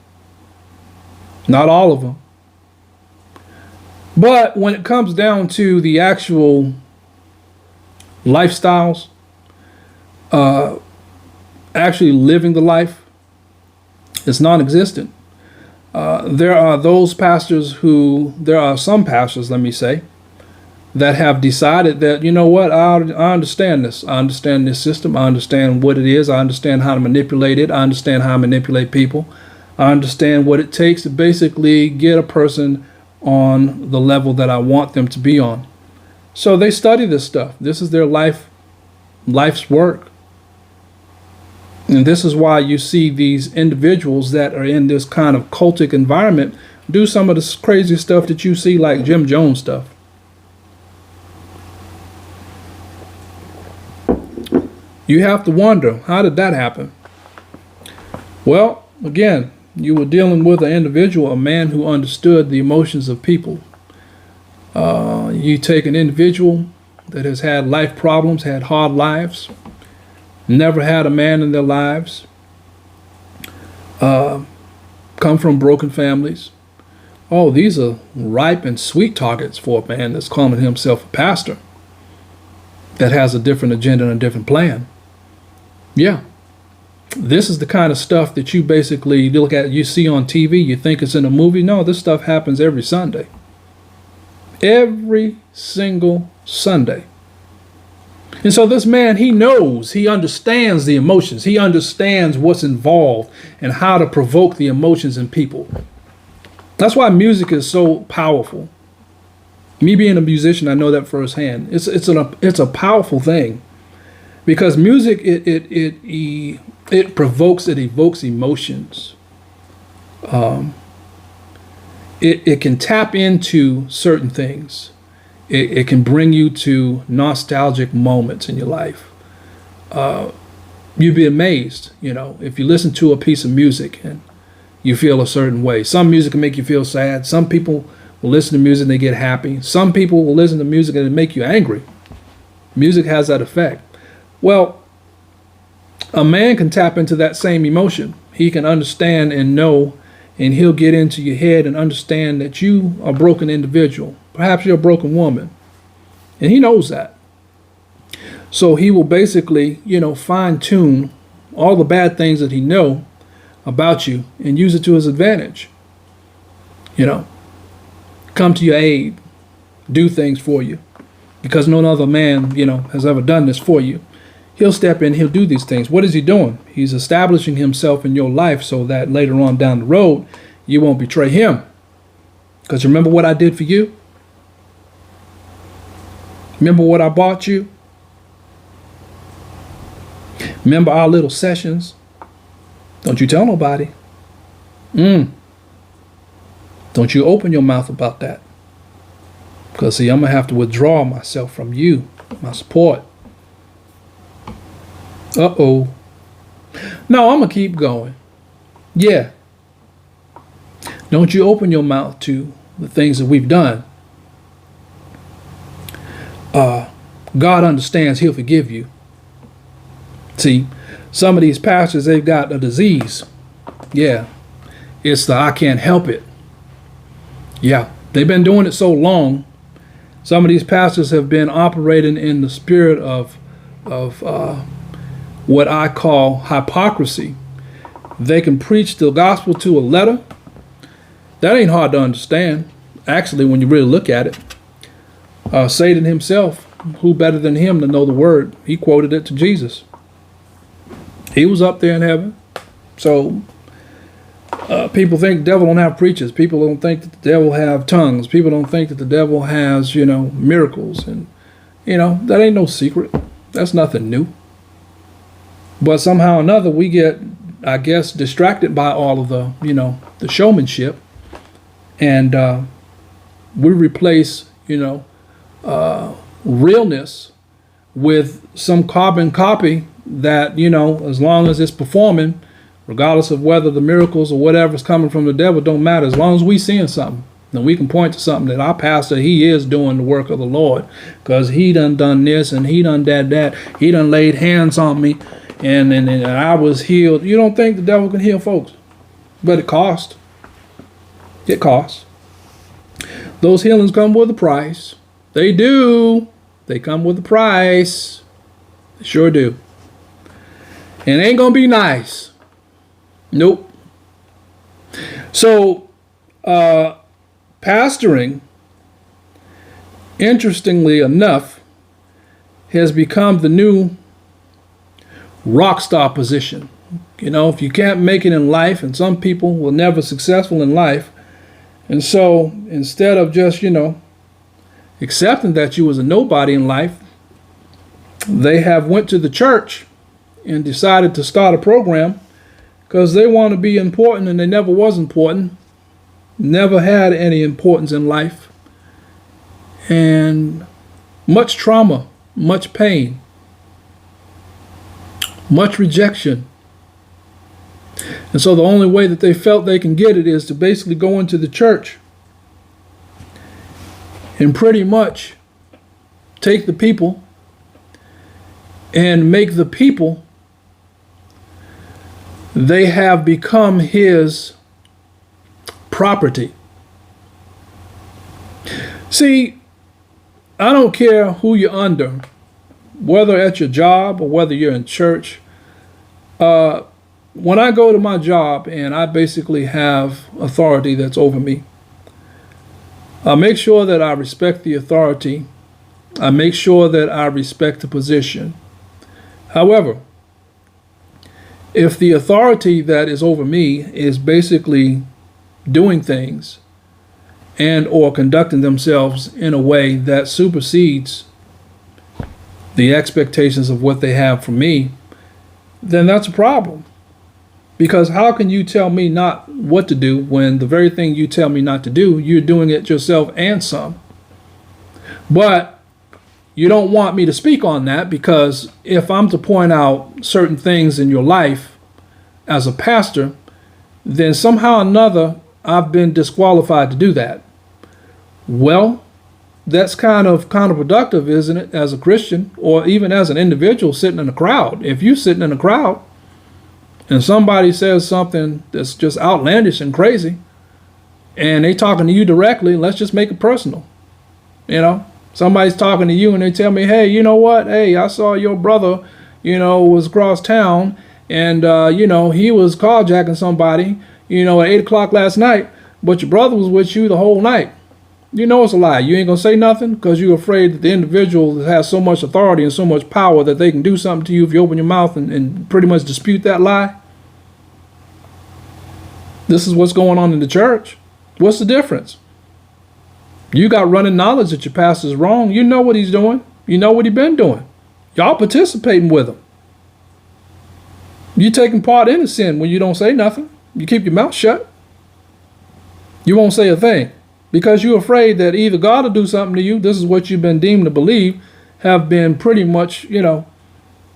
Not all of them. But when it comes down to the actual lifestyles, actually living the life, it's non-existent. There are some pastors, let me say, that have decided that, you know what, I understand this. I understand this system. I understand what it is. I understand how to manipulate it. I understand how to manipulate people. I understand what it takes to basically get a person on the level that I want them to be on. So they study this stuff. This is their life's work. And this is why you see these individuals that are in this kind of cultic environment do some of the crazy stuff that you see, like Jim Jones stuff. You have to wonder, how did that happen? Well, again, you were dealing with an individual, a man who understood the emotions of people. You take an individual that has had life problems, had hard lives, never had a man in their lives, come from broken families. Oh, these are ripe and sweet targets for a man that's calling himself a pastor, that has a different agenda and a different plan. Yeah. This is the kind of stuff that you basically look at, you see on TV, you think it's in a movie. No, this stuff happens every Sunday. Every single Sunday. And so this man, he knows, he understands the emotions. He understands what's involved and how to provoke the emotions in people. That's why music is so powerful. Me being a musician, I know that firsthand. It's a powerful thing, because music, it provokes, it evokes emotions. It can tap into certain things. It can bring you to nostalgic moments in your life. You'd be amazed, if you listen to a piece of music and you feel a certain way. Some music can make you feel sad. Some people will listen to music and they get happy. Some people will listen to music and it make you angry. Music has that effect. Well, a man can tap into that same emotion. He can understand and know, and he'll get into your head and understand that you are a broken individual. Perhaps you're a broken woman. And he knows that. So he will basically, fine tune all the bad things that he know about you and use it to his advantage. Come to your aid, do things for you, because no other man, has ever done this for you. He'll step in, he'll do these things. What is he doing? He's establishing himself in your life so that later on down the road, you won't betray him. Because remember what I did for you? Remember what I bought you? Remember our little sessions? Don't you tell nobody. Don't you open your mouth about that. Because see, I'm going to have to withdraw myself from you, my support. Uh-oh. No, I'm going to keep going. Yeah. Don't you open your mouth to the things that we've done. God understands, he'll forgive you. See, some of these pastors, they've got a disease. Yeah. It's the I can't help it. Yeah. They've been doing it so long. Some of these pastors have been operating in the spirit of what I call hypocrisy. They can preach the gospel to a letter. That ain't hard to understand. Actually, when you really look at it, Satan himself, who better than him to know the word? He quoted it to Jesus. He was up there in heaven. So people think the devil don't have preachers. People don't think that the devil have tongues. People don't think that the devil has, miracles. And, that ain't no secret. That's nothing new. But somehow or another, we get, I guess, distracted by all of the, the showmanship. And we replace, realness with some carbon copy that, as long as it's performing, regardless of whether the miracles or whatever's coming from the devil don't matter. As long as we seeing something, then we can point to something that our pastor, he is doing the work of the Lord, because he done this and he done that. He done laid hands on me and I was healed. You don't think the devil can heal folks, but it costs. It costs. Those healings come with a price. They do. They come with a price. They sure do. And it ain't going to be nice. Nope. So, pastoring, interestingly enough, has become the new rock star position. If you can't make it in life, and some people were never successful in life, and so instead of just, accepting that you was a nobody in life, they have went to the church and decided to start a program because they want to be important and they never was important. never had any importance in life, and much trauma, much pain, much rejection. And so the only way that they felt they can get it is to basically go into the church and pretty much take the people and make the people, they have become his property. See, I don't care who you're under, whether at your job or whether you're in church. When I go to my job and I basically have authority that's over me, I make sure that I respect the authority. I make sure that I respect the position. However, if the authority that is over me is basically doing things and or conducting themselves in a way that supersedes the expectations of what they have from me, then that's a problem. Because how can you tell me not what to do when the very thing you tell me not to do, you're doing it yourself and some? But you don't want me to speak on that, because if I'm to point out certain things in your life as a pastor, then somehow or another I've been disqualified to do that. Well, that's kind of counterproductive, isn't it, as a Christian or even as an individual sitting in a crowd? If you're sitting in a crowd and somebody says something that's just outlandish and crazy, and they talking to you directly, let's just make it personal. You know, somebody's talking to you and they tell me, hey, you know what? Hey, I saw your brother, was across town and, he was carjacking somebody, at 8 o'clock last night, but your brother was with you the whole night. You know it's a lie. You ain't going to say nothing because you're afraid that the individual has so much authority and so much power that they can do something to you if you open your mouth and pretty much dispute that lie. This is what's going on in the church. What's the difference? You got running knowledge that your pastor's wrong. You know what he's doing. You know what he's been doing. Y'all participating with him. You taking part in the sin when you don't say nothing. You keep your mouth shut. You won't say a thing because you're afraid that either God will do something to you. This is what you've been deemed to believe, have been pretty much,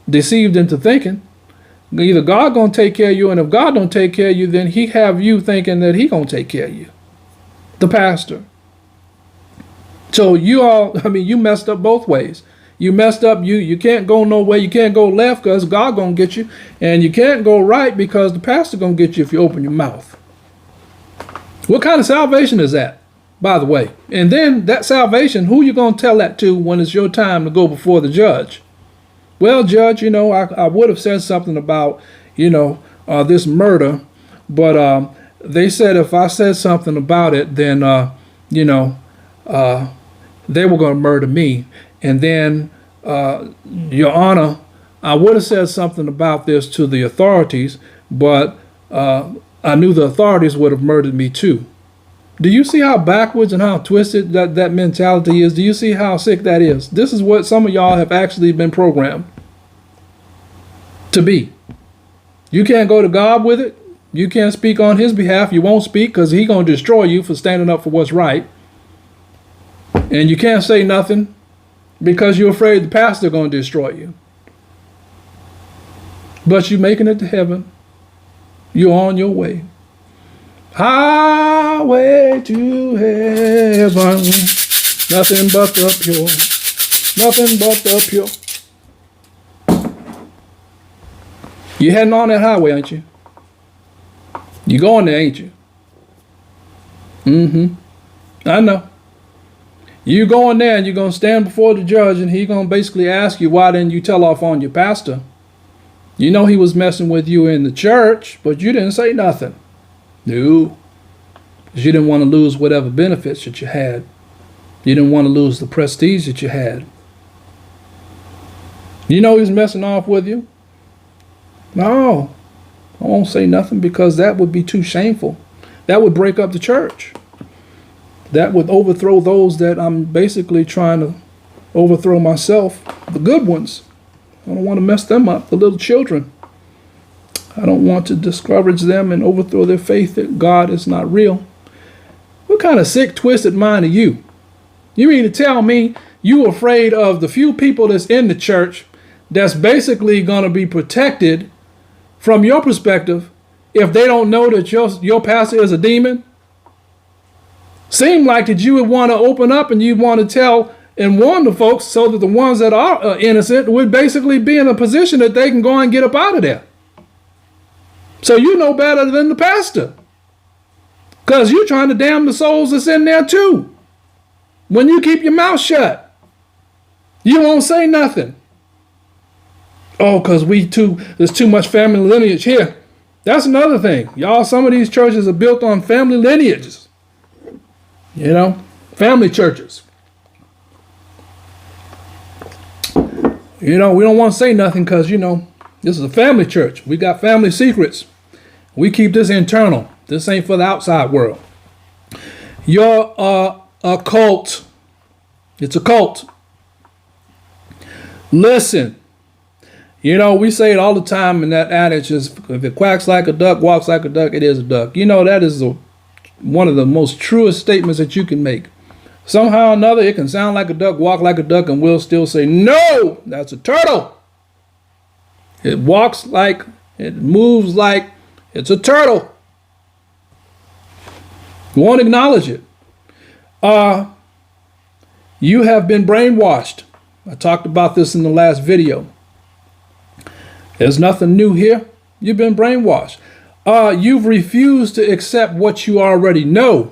deceived into thinking. Either God going to take care of you, and if God don't take care of you, then he have you thinking that he going to take care of you. The pastor. So you messed up both ways. You messed up, you can't go no way, you can't go left because God gonna get you, and you can't go right because the pastor gonna get you if you open your mouth. What kind of salvation is that, by the way? And then that salvation, who you gonna tell that to when it's your time to go before the judge? Well, judge, I would have said something about, this murder, but they said if I said something about it, then, they were going to murder me. And then, Your Honor, I would have said something about this to the authorities, but I knew the authorities would have murdered me too. Do you see how backwards and how twisted that mentality is? Do you see how sick that is? This is what some of y'all have actually been programmed to be. You can't go to God with it. You can't speak on his behalf. You won't speak because he's going to destroy you for standing up for what's right. And you can't say nothing because you're afraid the pastor going to destroy you. But you're making it to heaven. You're on your way. Highway to heaven. Nothing but the pure. Nothing but the pure. You're heading on that highway, aren't you? You're going there, ain't you? I know. You going there and you're going to stand before the judge and he's going to basically ask you, why didn't you tell off on your pastor? You know he was messing with you in the church, but you didn't say nothing. No. Because you didn't want to lose whatever benefits that you had. You didn't want to lose the prestige that you had. You know he was messing off with you? No. I won't say nothing because that would be too shameful. That would break up the church. That would overthrow those that I'm basically trying to overthrow myself, the good ones. I don't want to mess them up, the little children. I don't want to discourage them and overthrow their faith that God is not real. What kind of sick, twisted mind are you? You mean to tell me you afraid of the few people that's in the church that's basically going to be protected from your perspective if they don't know that your pastor is a demon? Seem like that you would want to open up and you want to tell and warn the folks so that the ones that are innocent would basically be in a position that they can go and get up out of there. So you know better than the pastor, because you're trying to damn the souls that's in there too. When you keep your mouth shut, you won't say nothing. Oh, because there's too much family lineage here. That's another thing. Y'all, some of these churches are built on family lineages. You know, family churches. You know, we don't want to say nothing because, you know, this is a family church. We got family secrets. We keep this internal. This ain't for the outside world. You're a cult. It's a cult. Listen, you know, we say it all the time, and that adage is, if it quacks like a duck, walks like a duck, it is a duck. You know, that is one of the most truest statements that you can make. Somehow or another, it can sound like a duck, walk like a duck, and we'll still say, no, that's a turtle. It walks like, it moves like, it's a turtle. Won't acknowledge it. You have been brainwashed. I talked about this in the last video. There's nothing new here. You've been brainwashed. You've refused to accept what you already know.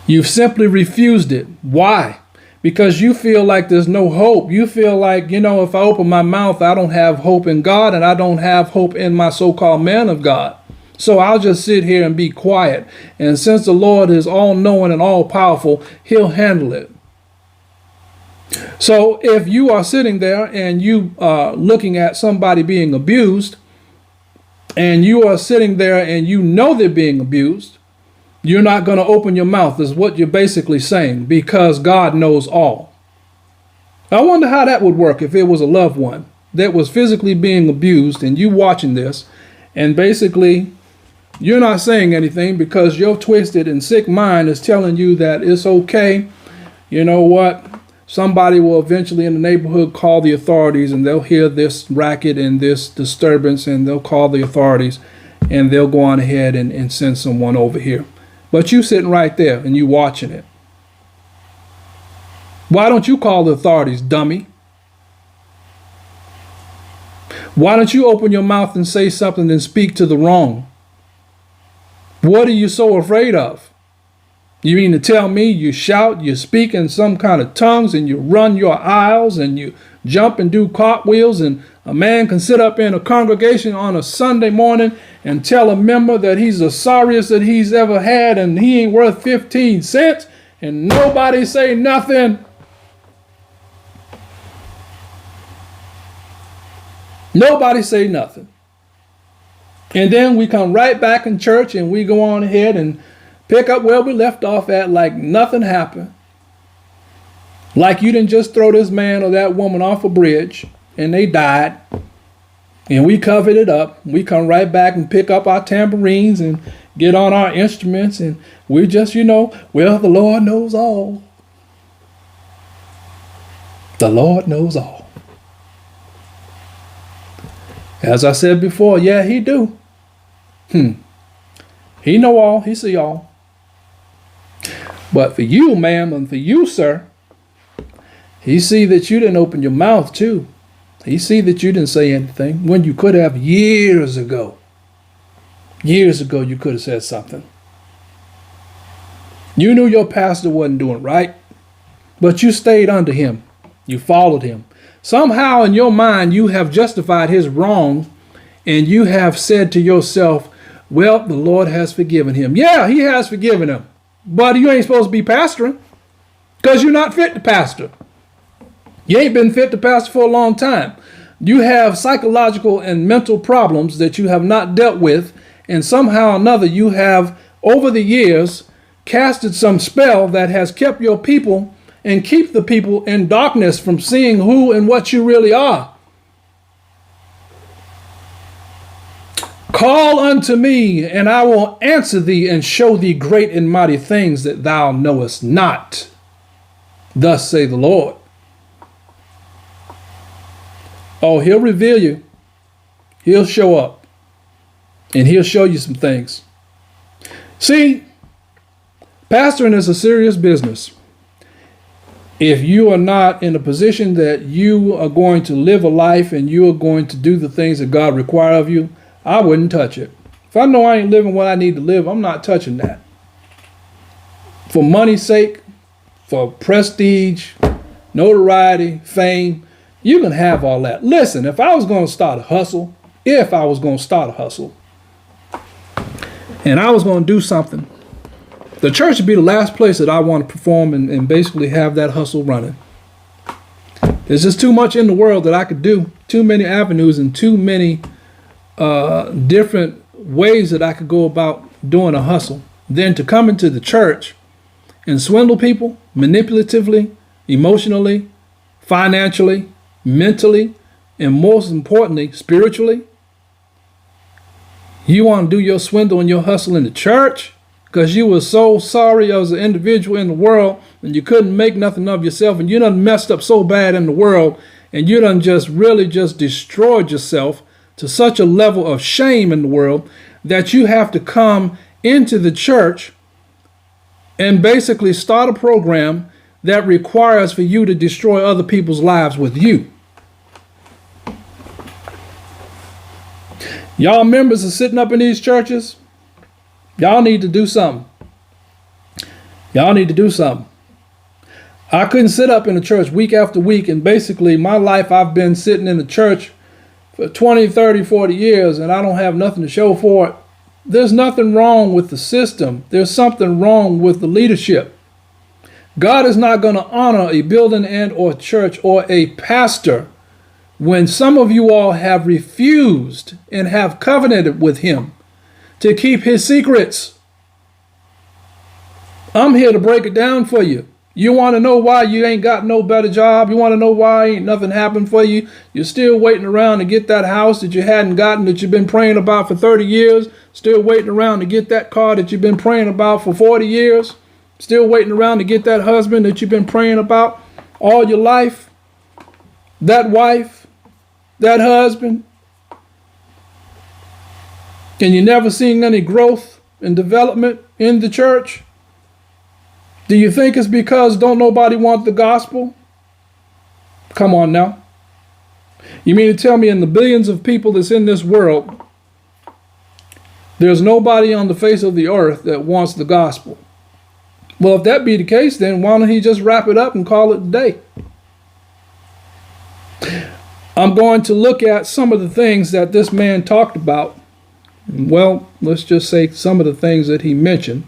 You've simply refused it. Why? Because you feel like there's no hope. You feel like, you know, if I open my mouth, I don't have hope in God, and I don't have hope in my so-called man of God. So I'll just sit here and be quiet. And since the Lord is all-knowing and all-powerful, he'll handle it. So if you are sitting there and you are looking at somebody being abused, and you are sitting there and you know they're being abused, you're not going to open your mouth, is what you're basically saying, because God knows all. I wonder how that would work if it was a loved one that was physically being abused and you watching this, and basically you're not saying anything because your twisted and sick mind is telling you that it's okay. You know what? Somebody will eventually in the neighborhood call the authorities, and they'll hear this racket and this disturbance, and they'll call the authorities, and they'll go on ahead and send someone over here. But you sitting right there and you watching it. Why don't you call the authorities, dummy? Why don't you open your mouth and say something and speak to the wrong? What are you so afraid of? You mean to tell me you shout, you speak in some kind of tongues, and you run your aisles, and you jump and do cartwheels, and a man can sit up in a congregation on a Sunday morning and tell a member that he's the sorriest that he's ever had and he ain't worth 15 cents, and nobody say nothing? Nobody say nothing. And then we come right back in church and we go on ahead and pick up where we left off at like nothing happened. Like you didn't just throw this man or that woman off a bridge and they died. And we covered it up. We come right back and pick up our tambourines and get on our instruments, and we just, you know, well, the Lord knows all. The Lord knows all. As I said before, yeah, he do. He know all. He see all. But for you, ma'am, and for you, sir, he see that you didn't open your mouth too. He see that you didn't say anything when you could have years ago. Years ago, you could have said something. You knew your pastor wasn't doing right, but you stayed under him. You followed him. Somehow in your mind, you have justified his wrong, and you have said to yourself, well, the Lord has forgiven him. Yeah, he has forgiven him, but you ain't supposed to be pastoring because you're not fit to pastor. You ain't been fit to pastor for a long time. You have psychological and mental problems that you have not dealt with, and somehow or another you have, over the years, casted some spell that has kept your people and keep the people in darkness from seeing who and what you really are. Call unto me, and I will answer thee, and show thee great and mighty things that thou knowest not. Thus say the Lord. Oh, he'll reveal you. He'll show up. And he'll show you some things. See, pastoring is a serious business. If you are not in a position that you are going to live a life and you are going to do the things that God requires of you, I wouldn't touch it. If I know I ain't living what I need to live, I'm not touching that. For money's sake, for prestige, notoriety, fame, you can have all that. Listen, if I was going to start a hustle, and I was going to do something, the church would be the last place that I want to perform and basically have that hustle running. There's just too much in the world that I could do, too many avenues and too many different ways that I could go about doing a hustle. Then to come into the church and swindle people manipulatively, emotionally, financially, mentally, and most importantly, spiritually. You want to do your swindle and your hustle in the church because you were so sorry as an individual in the world and you couldn't make nothing of yourself, and you done messed up so bad in the world, and you done just really just destroyed yourself to such a level of shame in the world that you have to come into the church and basically start a program that requires for you to destroy other people's lives with you. Y'all members are sitting up in these churches. Y'all need to do something. Y'all need to do something. I couldn't sit up in a church week after week, and basically my life I've been sitting in the church for 20, 30, 40 years, and I don't have nothing to show for it. There's nothing wrong with the system. There's something wrong with the leadership. God is not going to honor a building and or church or a pastor when some of you all have refused and have covenanted with him to keep his secrets. I'm here to break it down for you. You want to know why you ain't got no better job? You want to know why ain't nothing happened for you? You're still waiting around to get that house that you hadn't gotten, that you've been praying about for 30 years. Still waiting around to get that car that you've been praying about for 40 years. Still waiting around to get that husband that you've been praying about all your life. That wife, that husband. And you never seen any growth and development in the church? Do you think it's because don't nobody want the gospel? Come on now. You mean to tell me in the billions of people that's in this world, there's nobody on the face of the earth that wants the gospel? Well, if that be the case, then why don't he just wrap it up and call it a day? I'm going to look at some of the things that this man talked about. Well, let's just say some of the things that he mentioned.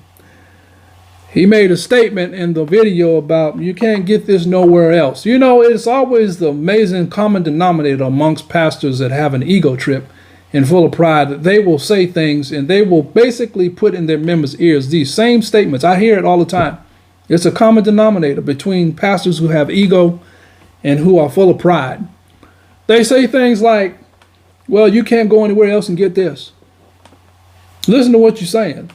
He made a statement in the video about you can't get this nowhere else. You know, it's always the amazing common denominator amongst pastors that have an ego trip and full of pride that they will say things and they will basically put in their members' ears these same statements. I hear it all the time. It's a common denominator between pastors who have ego and who are full of pride. They say things like, well, you can't go anywhere else and get this. Listen to what you're saying.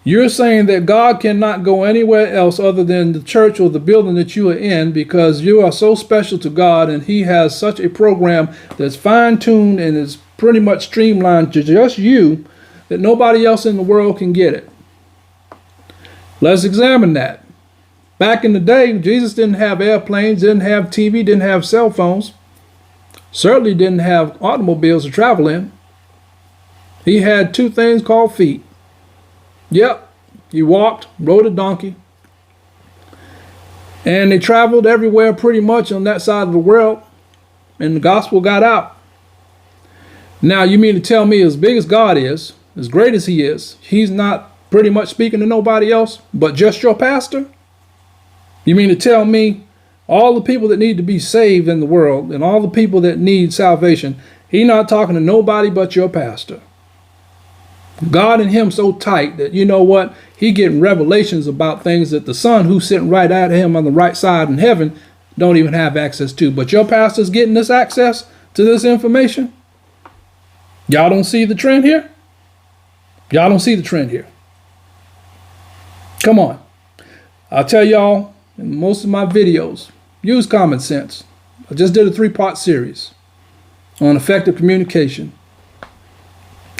You're saying that God cannot go anywhere else other than the church or the building that you are in because you are so special to God and he has such a program that's fine-tuned and is pretty much streamlined to just you that nobody else in the world can get it. Let's examine that. Back in the day, Jesus didn't have airplanes, didn't have TV, didn't have cell phones, certainly didn't have automobiles to travel in. He had two things called feet. Yep, he walked, rode a donkey, and they traveled everywhere pretty much on that side of the world, and the gospel got out. Now, you mean to tell me as big as God is, as great as he is, he's not pretty much speaking to nobody else but just your pastor? You mean to tell me all the people that need to be saved in the world and all the people that need salvation, he's not talking to nobody but your pastor? God and him so tight that, you know what, he getting revelations about things that the son who's sitting right at him on the right side in heaven don't even have access to. But your pastor's getting this access to this information? Y'all don't see the trend here? Y'all don't see the trend here. Come on. I'll tell y'all in most of my videos, use common sense. I just did a 3-part series on effective communication.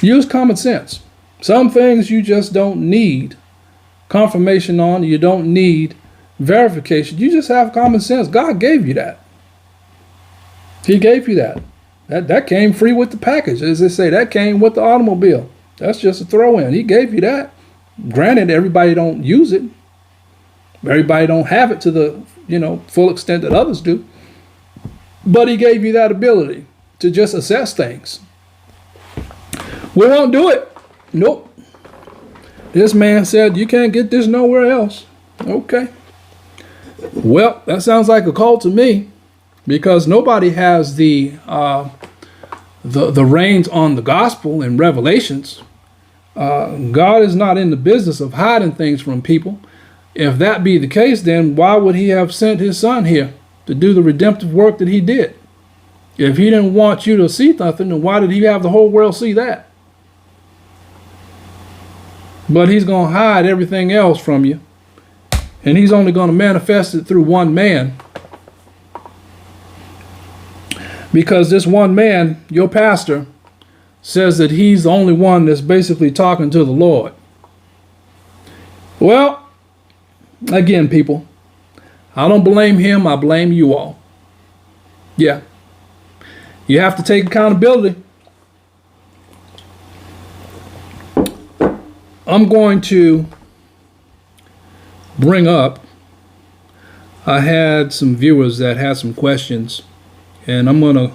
Use common sense. Some things you just don't need confirmation on. You don't need verification. You just have common sense. God gave you that. He gave you that. That came free with the package. As they say, that came with the automobile. That's just a throw-in. He gave you that. Granted, everybody don't use it. Everybody don't have it to the, full extent that others do. But he gave you that ability to just assess things. We won't do it. Nope. This man said, you can't get this nowhere else. Okay. Well, that sounds like a call to me, because nobody has the reins on the gospel in Revelations. God is not in the business of hiding things from people. If that be the case, then why would he have sent his son here to do the redemptive work that he did? If he didn't want you to see nothing, then why did he have the whole world see that? But he's going to hide everything else from you. And he's only going to manifest it through one man. Because this one man, your pastor, says that he's the only one that's basically talking to the Lord. Well, again, people, I don't blame him. I blame you all. Yeah. You have to take accountability. I'm going to bring up, I had some viewers that had some questions, and I'm going to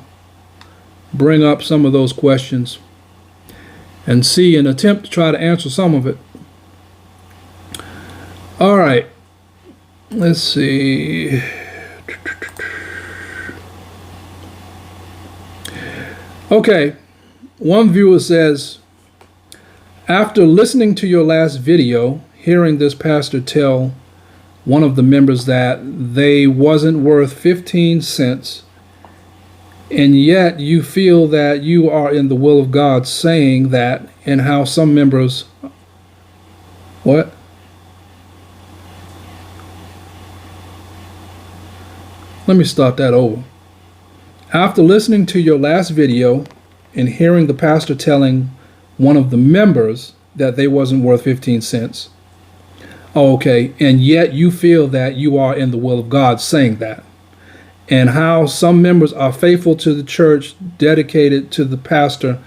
bring up some of those questions and see and attempt to try to answer some of it. All right. Let's see. Okay. One viewer says, after listening to your last video, hearing this pastor tell one of the members that they wasn't worth 15 cents, and yet you feel that you are in the will of God saying that, and how some members, what? Let me start that over. After listening to your last video and hearing the pastor telling one of the members that they wasn't worth 15 cents. Okay, and yet you feel that you are in the will of God saying that. And how some members are faithful to the church, dedicated to the pastor,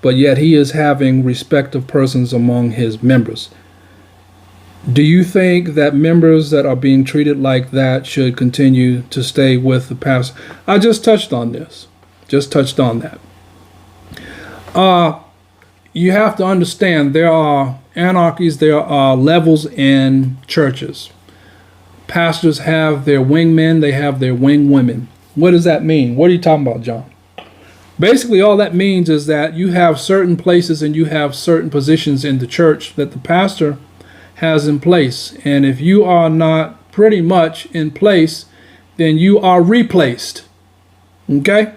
but yet he is having respective persons among his members. Do you think that members that are being treated like that should continue to stay with the pastor? I just touched on this. Just touched on that. You have to understand there are anarchies, there are levels in churches. Pastors have their wingmen, they have their wingwomen. What does that mean? What are you talking about, John? Basically, all that means is that you have certain places and you have certain positions in the church that the pastor has in place. And if you are not pretty much in place, then you are replaced. Okay?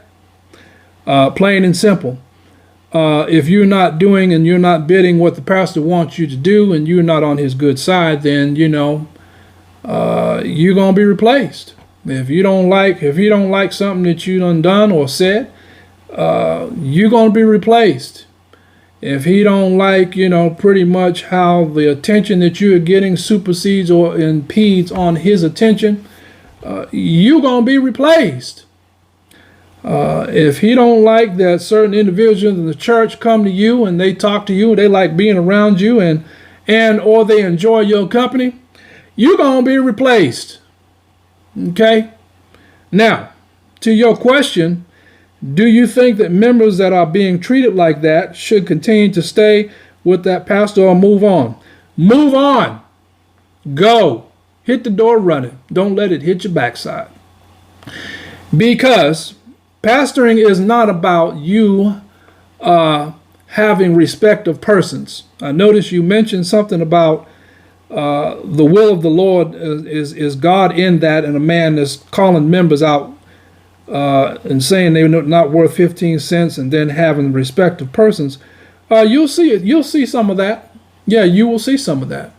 Plain and simple. If you're not doing and you're not bidding what the pastor wants you to do, and you're not on his good side, then you're gonna be replaced. If you don't like something that you done or said, you're gonna be replaced. If he don't like, pretty much how the attention that you're getting supersedes or impedes on his attention, you're gonna be replaced. If he don't like that certain individuals in the church come to you and they talk to you, they like being around you and or they enjoy your company, you're going to be replaced. Okay? Now, to your question, do you think that members that are being treated like that should continue to stay with that pastor or move on? Move on. Go. Hit the door running. Don't let it hit your backside. Because pastoring is not about you having respect of persons. I noticed you mentioned something about the will of the Lord is God in that, and a man is calling members out and saying they're not worth 15 cents and then having respective persons, you'll see it. You'll see some of that. Yeah, you will see some of that.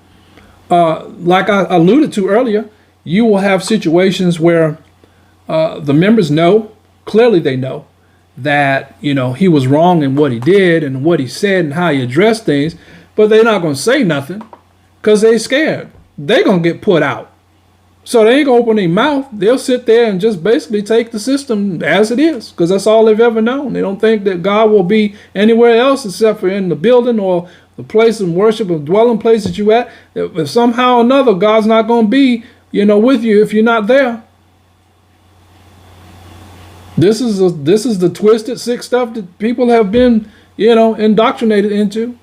Like I alluded to earlier, you will have situations where the members know, clearly they know, that, you know, he was wrong in what he did and what he said and how he addressed things, but they're not going to say nothing because they're scared. They're going to get put out. So they ain't going to open their mouth. They'll sit there and just basically take the system as it is because that's all they've ever known. They don't think that God will be anywhere else except for in the building or the place of worship or dwelling place that you at. If somehow or another God's not going to be, you know, with you if you're not there. This is the twisted, sick stuff that people have been, you know, indoctrinated into.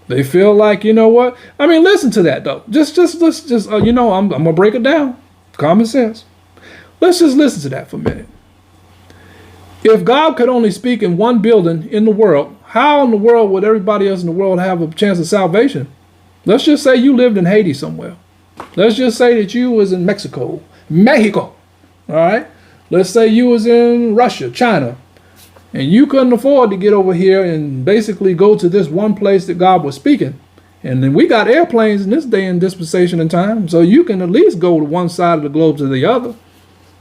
They feel like, you know what? I mean, listen to that though. Just you know, I'm gonna break it down. Common sense. Let's just listen to that for a minute. If God could only speak in one building in the world, how in the world would everybody else in the world have a chance of salvation? Let's just say you lived in Haiti somewhere. Let's just say that you was in Mexico. All right. Let's say you was in Russia, China, and you couldn't afford to get over here and basically go to this one place that God was speaking. And then we got airplanes in this day and dispensation and time, so you can at least go to one side of the globe to the other.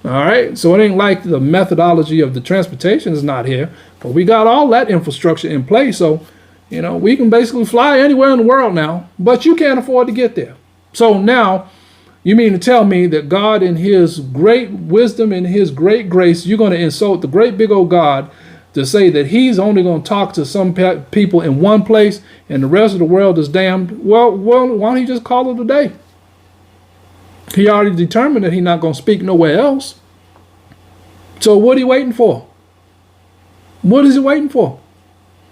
All right, so it ain't like the methodology of the transportation is not here, but we got all that infrastructure in place. So, you know, we can basically fly anywhere in the world now, but you can't afford to get there. So now, you mean to tell me that God in his great wisdom and his great grace, you're going to insult the great big old God to say that he's only going to talk to some people in one place and the rest of the world is damned? Well, why don't he just call it a day? He already determined that he's not going to speak nowhere else. So what are you waiting for? What is he waiting for?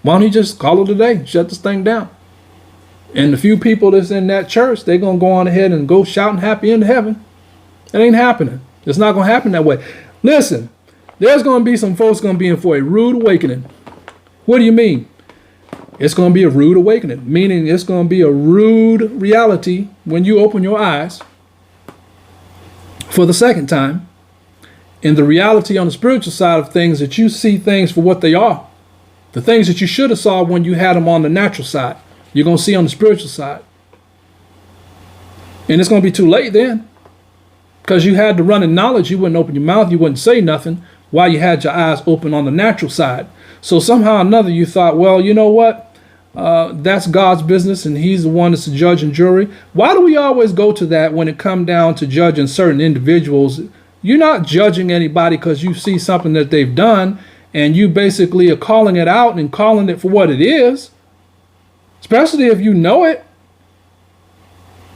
Why don't he just call it a day? Shut this thing down. And the few people that's in that church, they're going to go on ahead and go shouting happy into heaven. It ain't happening. It's not going to happen that way. Listen, there's going to be some folks going to be in for a rude awakening. What do you mean? It's going to be a rude awakening, meaning it's going to be a rude reality when you open your eyes for the second time. In the reality on the spiritual side of things, that you see things for what they are. The things that you should have saw when you had them on the natural side, you're going to see on the spiritual side. And it's going to be too late then. Because you had to run in knowledge. You wouldn't open your mouth. You wouldn't say nothing while you had your eyes open on the natural side. So somehow or another you thought, well, you know what? That's God's business and he's the one that's the judge and jury. Why do we always go to that when it comes down to judging certain individuals? You're not judging anybody because you see something that they've done and you basically are calling it out and calling it for what it is. Especially if you know it.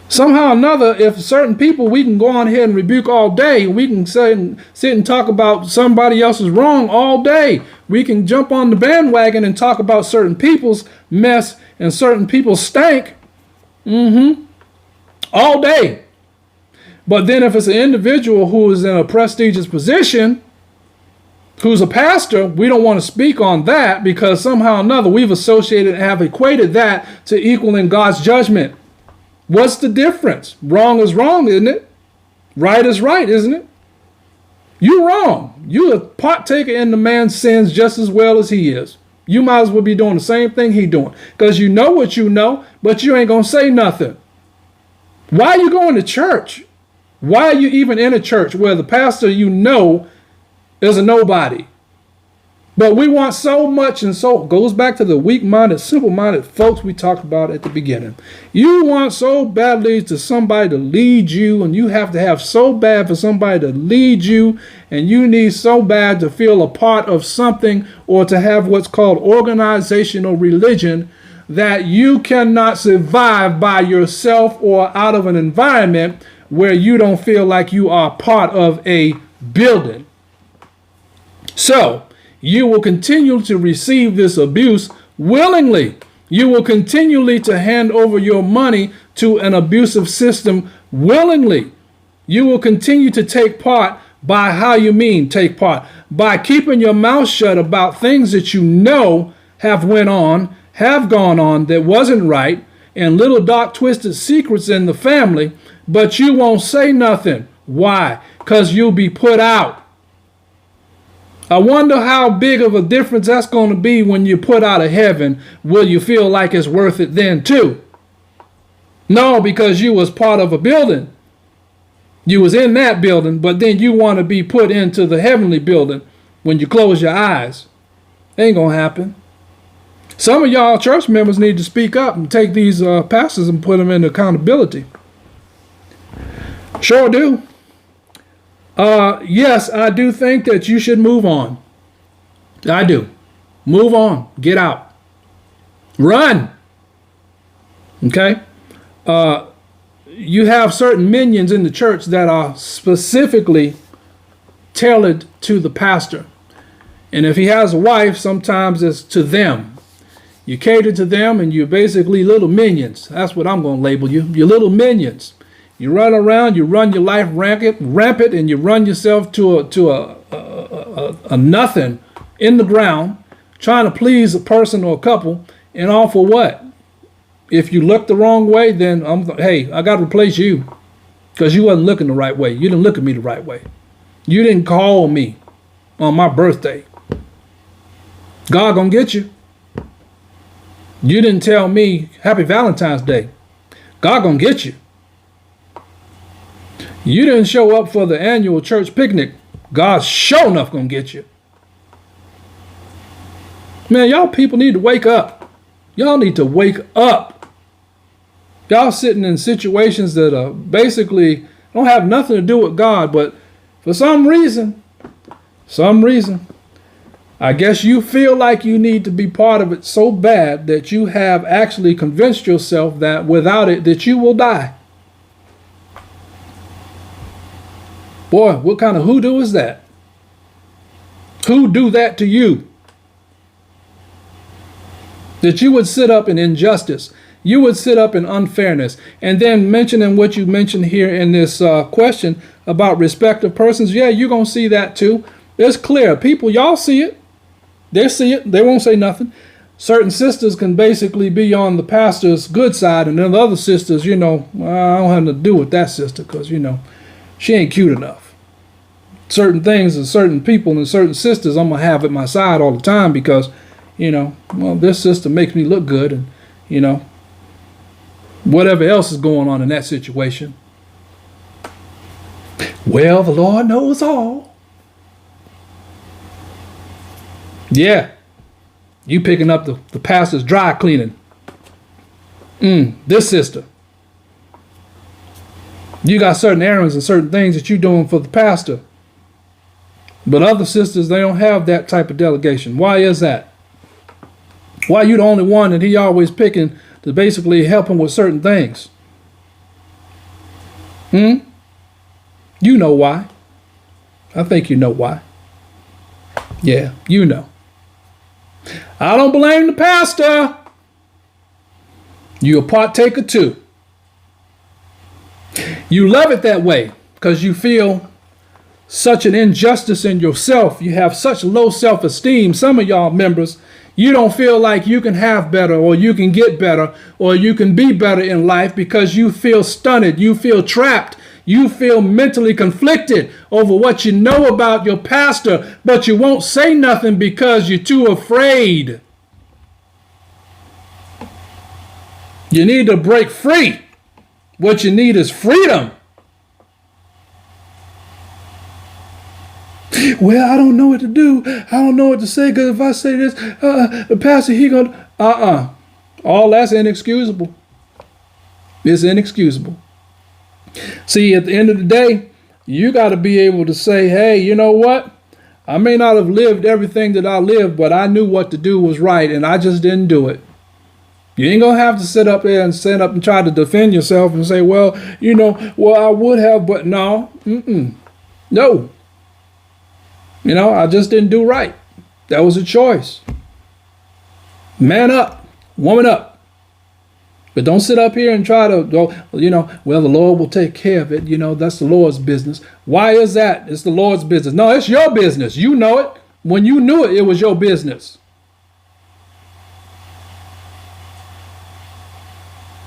Somehow or another, if certain people we can go on here and rebuke all day, we can sit and talk about somebody else's wrong all day. We can jump on the bandwagon and talk about certain people's mess and certain people's stank. All day. But then if it's an individual who is in a prestigious position, who's a pastor, we don't want to speak on that because somehow or another we've associated and have equated that to equaling God's judgment. What's the difference? Wrong is wrong, isn't it? Right is right, isn't it? You're wrong. You're a partaker in the man's sins just as well as he is. You might as well be doing the same thing he doing because you know what you know, but you ain't going to say nothing. Why are you going to church? Why are you even in a church where the pastor you know is a nobody? But we want so much, and so goes back to the weak-minded, simple-minded folks we talked about at the beginning. You want so badly to somebody to lead you, and you have to have so bad for somebody to lead you, and you need so bad to feel a part of something or to have what's called organizational religion that you cannot survive by yourself or out of an environment where you don't feel like you are part of a building. So, you will continue to receive this abuse willingly. You will continually to hand over your money to an abusive system willingly. You will continue to take part by how you mean take part. By keeping your mouth shut about things that you know have went on, have gone on that wasn't right, and little dark twisted secrets in the family, but you won't say nothing. Why? Because you'll be put out. I wonder how big of a difference that's going to be when you're put out of heaven. Will you feel like it's worth it then too? No, because you was part of a building. You was in that building, but then you want to be put into the heavenly building when you close your eyes. Ain't going to happen. Some of y'all church members need to speak up and take these pastors and put them into accountability. Sure do. Yes, I do think that you should move on. I do. Move on. Get out. Run. Okay? You have certain minions in the church that are specifically tailored to the pastor. And if he has a wife, sometimes it's to them. You cater to them and you're basically little minions. That's what I'm going to label you. You're little minions. You run around, you run your life rampant, and you run yourself to a nothing in the ground, trying to please a person or a couple, and all for what? If you look the wrong way, then hey, I got to replace you because you wasn't looking the right way. You didn't look at me the right way. You didn't call me on my birthday. God gonna get you. You didn't tell me Happy Valentine's Day. God gonna get you. You didn't show up for the annual church picnic. God sure enough gonna get you. Man, y'all people need to wake up. Y'all need to wake up. Y'all sitting in situations that are basically don't have nothing to do with God, but for some reason, I guess you feel like you need to be part of it so bad that you have actually convinced yourself that without it, that you will die. Boy, what kind of hoodoo is that? Who do that to you? That you would sit up in injustice. You would sit up in unfairness. And then mentioning what you mentioned here in this question about respect of persons. Yeah, you're going to see that too. It's clear. People, y'all see it. They see it. They won't say nothing. Certain sisters can basically be on the pastor's good side. And then the other sisters, I don't have to do with that sister because, she ain't cute enough. Certain things and certain people and certain sisters I'm going to have at my side all the time because, this sister makes me look good and, whatever else is going on in that situation. Well, the Lord knows all. Yeah. You picking up the pastor's dry cleaning. This sister. You got certain errands and certain things that you're doing for the pastor. But other sisters, they don't have that type of delegation. Why is that? Why you the only one that he always picking to basically help him with certain things? You know why. I think you know why. Yeah, you know. I don't blame the pastor. You a partaker too. You love it that way because you feel such an injustice in yourself. You have such low self-esteem. Some of y'all members, you don't feel like you can have better or you can get better or you can be better in life because you feel stunted. You feel trapped. You feel mentally conflicted over what you know about your pastor, but you won't say nothing because you're too afraid. You need to break free. What you need is freedom. Well, I don't know what to do. I don't know what to say because if I say this, the pastor, he gonna, all that's inexcusable. It's inexcusable. See, at the end of the day, you got to be able to say, hey, you know what? I may not have lived everything that I lived, but I knew what to do was right, and I just didn't do it. You ain't going to have to sit up there and stand up and try to defend yourself and say, well, I would have, but no. No. I just didn't do right. That was a choice. Man up. Woman up. But don't sit up here and try to go, well, the Lord will take care of it. That's the Lord's business. Why is that? It's the Lord's business. No, it's your business. You know it. When you knew it, it was your business.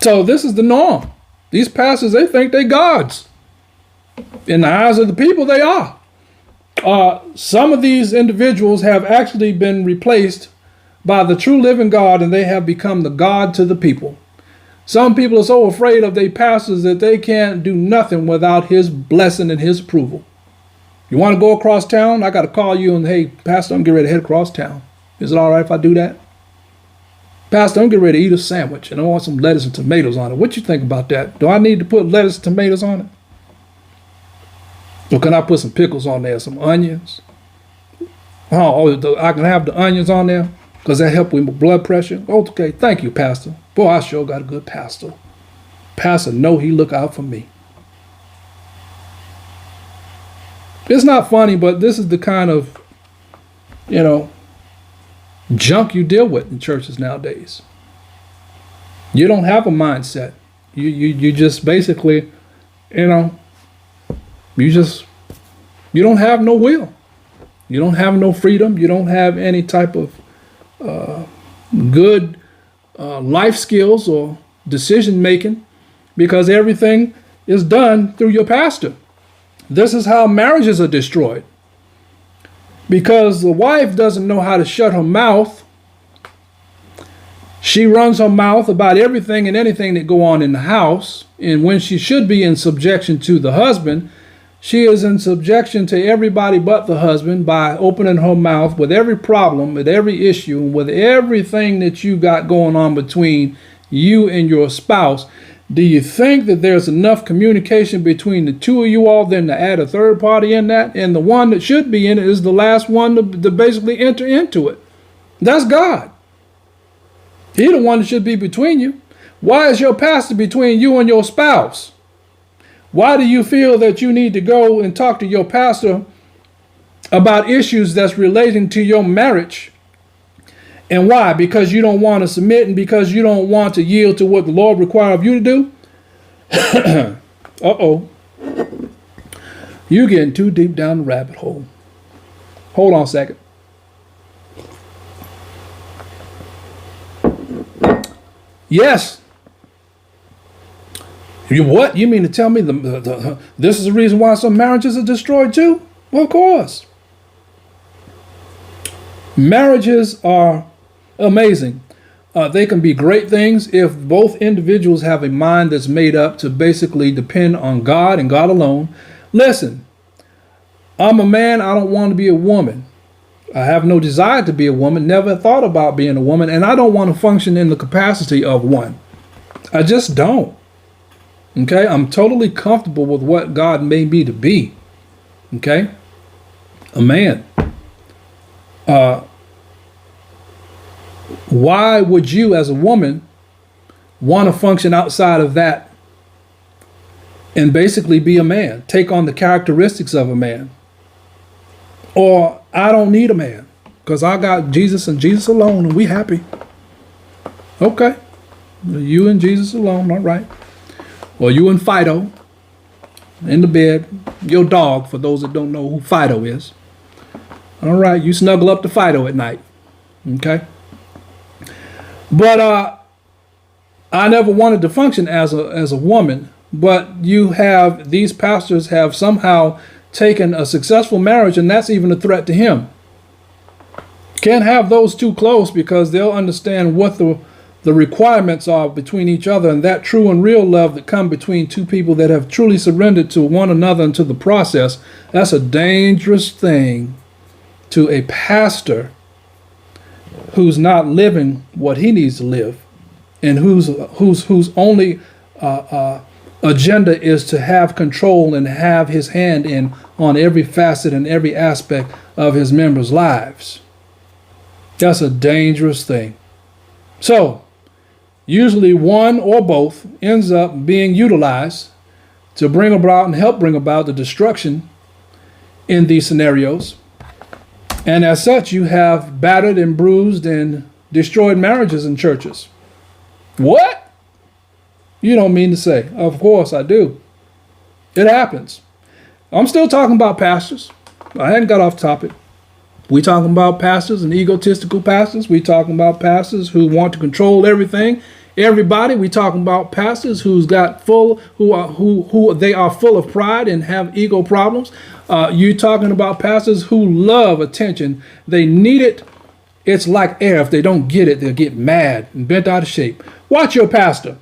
So this is the norm. These pastors, they think they're gods. In the eyes of the people, they are. Some of these individuals have actually been replaced by the true living God, and they have become the God to the people. Some people are so afraid of their pastors that they can't do nothing without his blessing and his approval. You want to go across town? I got to call you and, hey, Pastor, I'm getting ready to head across town. Is it all right if I do that? Pastor, I'm getting ready to eat a sandwich and I want some lettuce and tomatoes on it. What you think about that? Do I need to put lettuce and tomatoes on it? Or can I put some pickles on there, some onions? I can have the onions on there because that help with my blood pressure. Okay, thank you, Pastor. Boy, I sure got a good pastor. Pastor, know he look out for me. It's not funny, but this is the kind of, junk you deal with in churches nowadays. You don't have a mindset. You just basically, you don't have no will. You don't have no freedom. You don't have any type of good life skills or decision making, because everything is done through your pastor. This is how marriages are destroyed. Because the wife doesn't know how to shut her mouth. She runs her mouth about everything and anything that go on in the house. And when she should be in subjection to the husband, she is in subjection to everybody but the husband by opening her mouth with every problem, with every issue, and with everything that you got going on between you and your spouse. Do you think that there's enough communication between the two of you all then to add a third party in that? And the one that should be in it is the last one to basically enter into it. That's God. He's the one that should be between you. Why is your pastor between you and your spouse? Why do you feel that you need to go and talk to your pastor about issues that's relating to your marriage? And why? Because you don't want to submit and because you don't want to yield to what the Lord requires of you to do? Uh-oh. You're getting too deep down the rabbit hole. Hold on a second. Yes. What? You mean to tell me this is the reason why some marriages are destroyed too? Well, of course. Marriages are amazing. They can be great things if both individuals have a mind that's made up to basically depend on God and God alone. Listen, I'm a man. I don't want to be a woman. I have no desire to be a woman, never thought about being a woman, and I don't want to function in the capacity of one. I just don't. Okay? I'm totally comfortable with what God made me to be. Okay? A man. Why would you as a woman want to function outside of that and basically be a man, take on the characteristics of a man? Or I don't need a man because I got Jesus and Jesus alone and we happy. Okay. You and Jesus alone, all right. Or you and Fido in the bed, your dog, for those that don't know who Fido is. All right, you snuggle up to Fido at night. Okay. But I never wanted to function as a woman, but these pastors have somehow taken a successful marriage, and that's even a threat to him. Can't have those two close because they'll understand what the requirements are between each other, and that true and real love that come between two people that have truly surrendered to one another and to the process. That's a dangerous thing to a pastor who's not living what he needs to live, and whose only agenda is to have control and have his hand in on every facet and every aspect of his members' lives. That's a dangerous thing. So, usually one or both ends up being utilized to bring about and help bring about the destruction in these scenarios. And as such, you have battered and bruised and destroyed marriages in churches. What? You don't mean to say. Of course I do. It happens. I'm still talking about pastors. I hadn't got off topic. We talking about pastors and egotistical pastors. We talking about pastors who want to control everything Everybody, we talking about pastors who they are full of pride and have ego problems. You talking about pastors who love attention. They need it. It's like air. If they don't get it, they'll get mad and bent out of shape. Watch your pastor.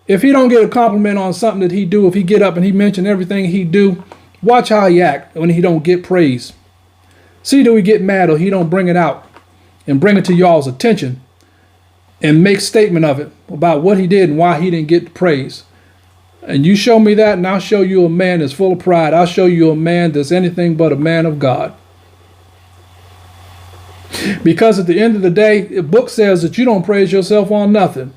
If he don't get a compliment on something that he do, if he get up and he mention everything he do, watch how he act when he don't get praise. See, do he get mad or he don't bring it out and bring it to y'all's attention and make statement of it about what he did and why he didn't get the praise. And you show me that, and I'll show you a man that's full of pride. I'll show you a man that's anything but a man of God. Because at the end of the day, the book says that you don't praise yourself on nothing.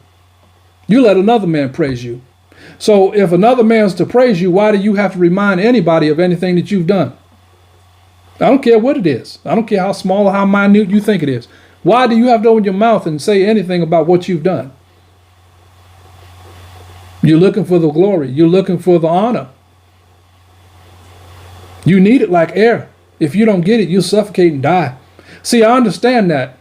You let another man praise you. So if another man's to praise you, why do you have to remind anybody of anything that you've done? I don't care what it is. I don't care how small or how minute you think it is. Why do you have to open your mouth and say anything about what you've done? You're looking for the glory. You're looking for the honor. You need it like air. If you don't get it, you'll suffocate and die. See, I understand that.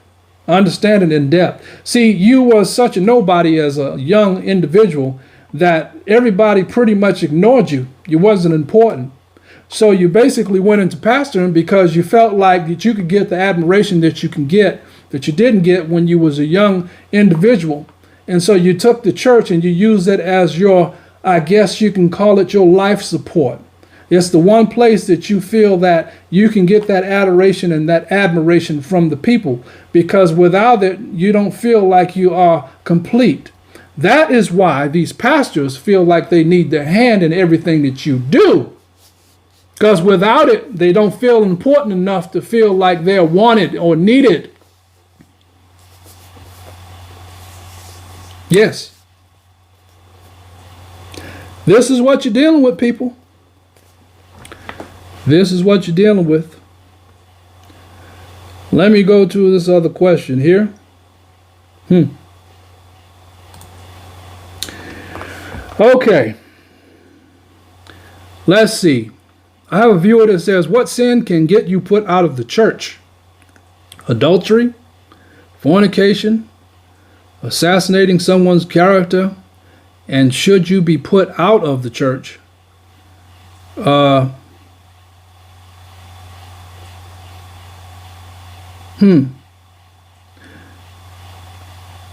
I understand it in depth. See, you were such a nobody as a young individual that everybody pretty much ignored you. You wasn't important. So you basically went into pastoring because you felt like that you could get the admiration that you can get, that you didn't get when you was a young individual. And so you took the church and you used it as your, I guess you can call it your life support. It's the one place that you feel that you can get that adoration and that admiration from the people, because without it, you don't feel like you are complete. That is why these pastors feel like they need their hand in everything that you do. Because without it, they don't feel important enough to feel like they're wanted or needed. Yes. This is what you're dealing with, people. This is what you're dealing with. Let me go to this other question here. Okay. Let's see. I have a viewer that says, what sin can get you put out of the church? Adultery, fornication, assassinating someone's character, and should you be put out of the church?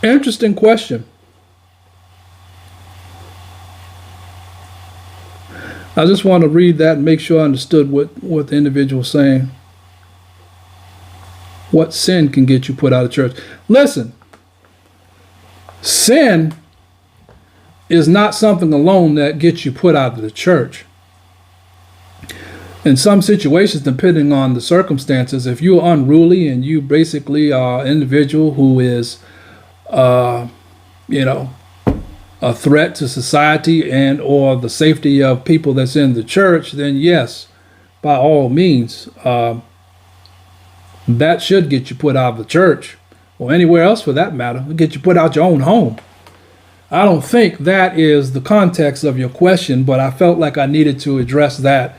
Interesting question. I just want to read that and make sure I understood what the individual was saying. What sin can get you put out of church? Listen, sin is not something alone that gets you put out of the church. In some situations, depending on the circumstances, if you're unruly and you basically are an individual who is, a threat to society and or the safety of people that's in the church, then yes, by all means, that should get you put out of the church or anywhere else for that matter. It'll get you put out your own home. I don't think that is the context of your question, but I felt like I needed to address that.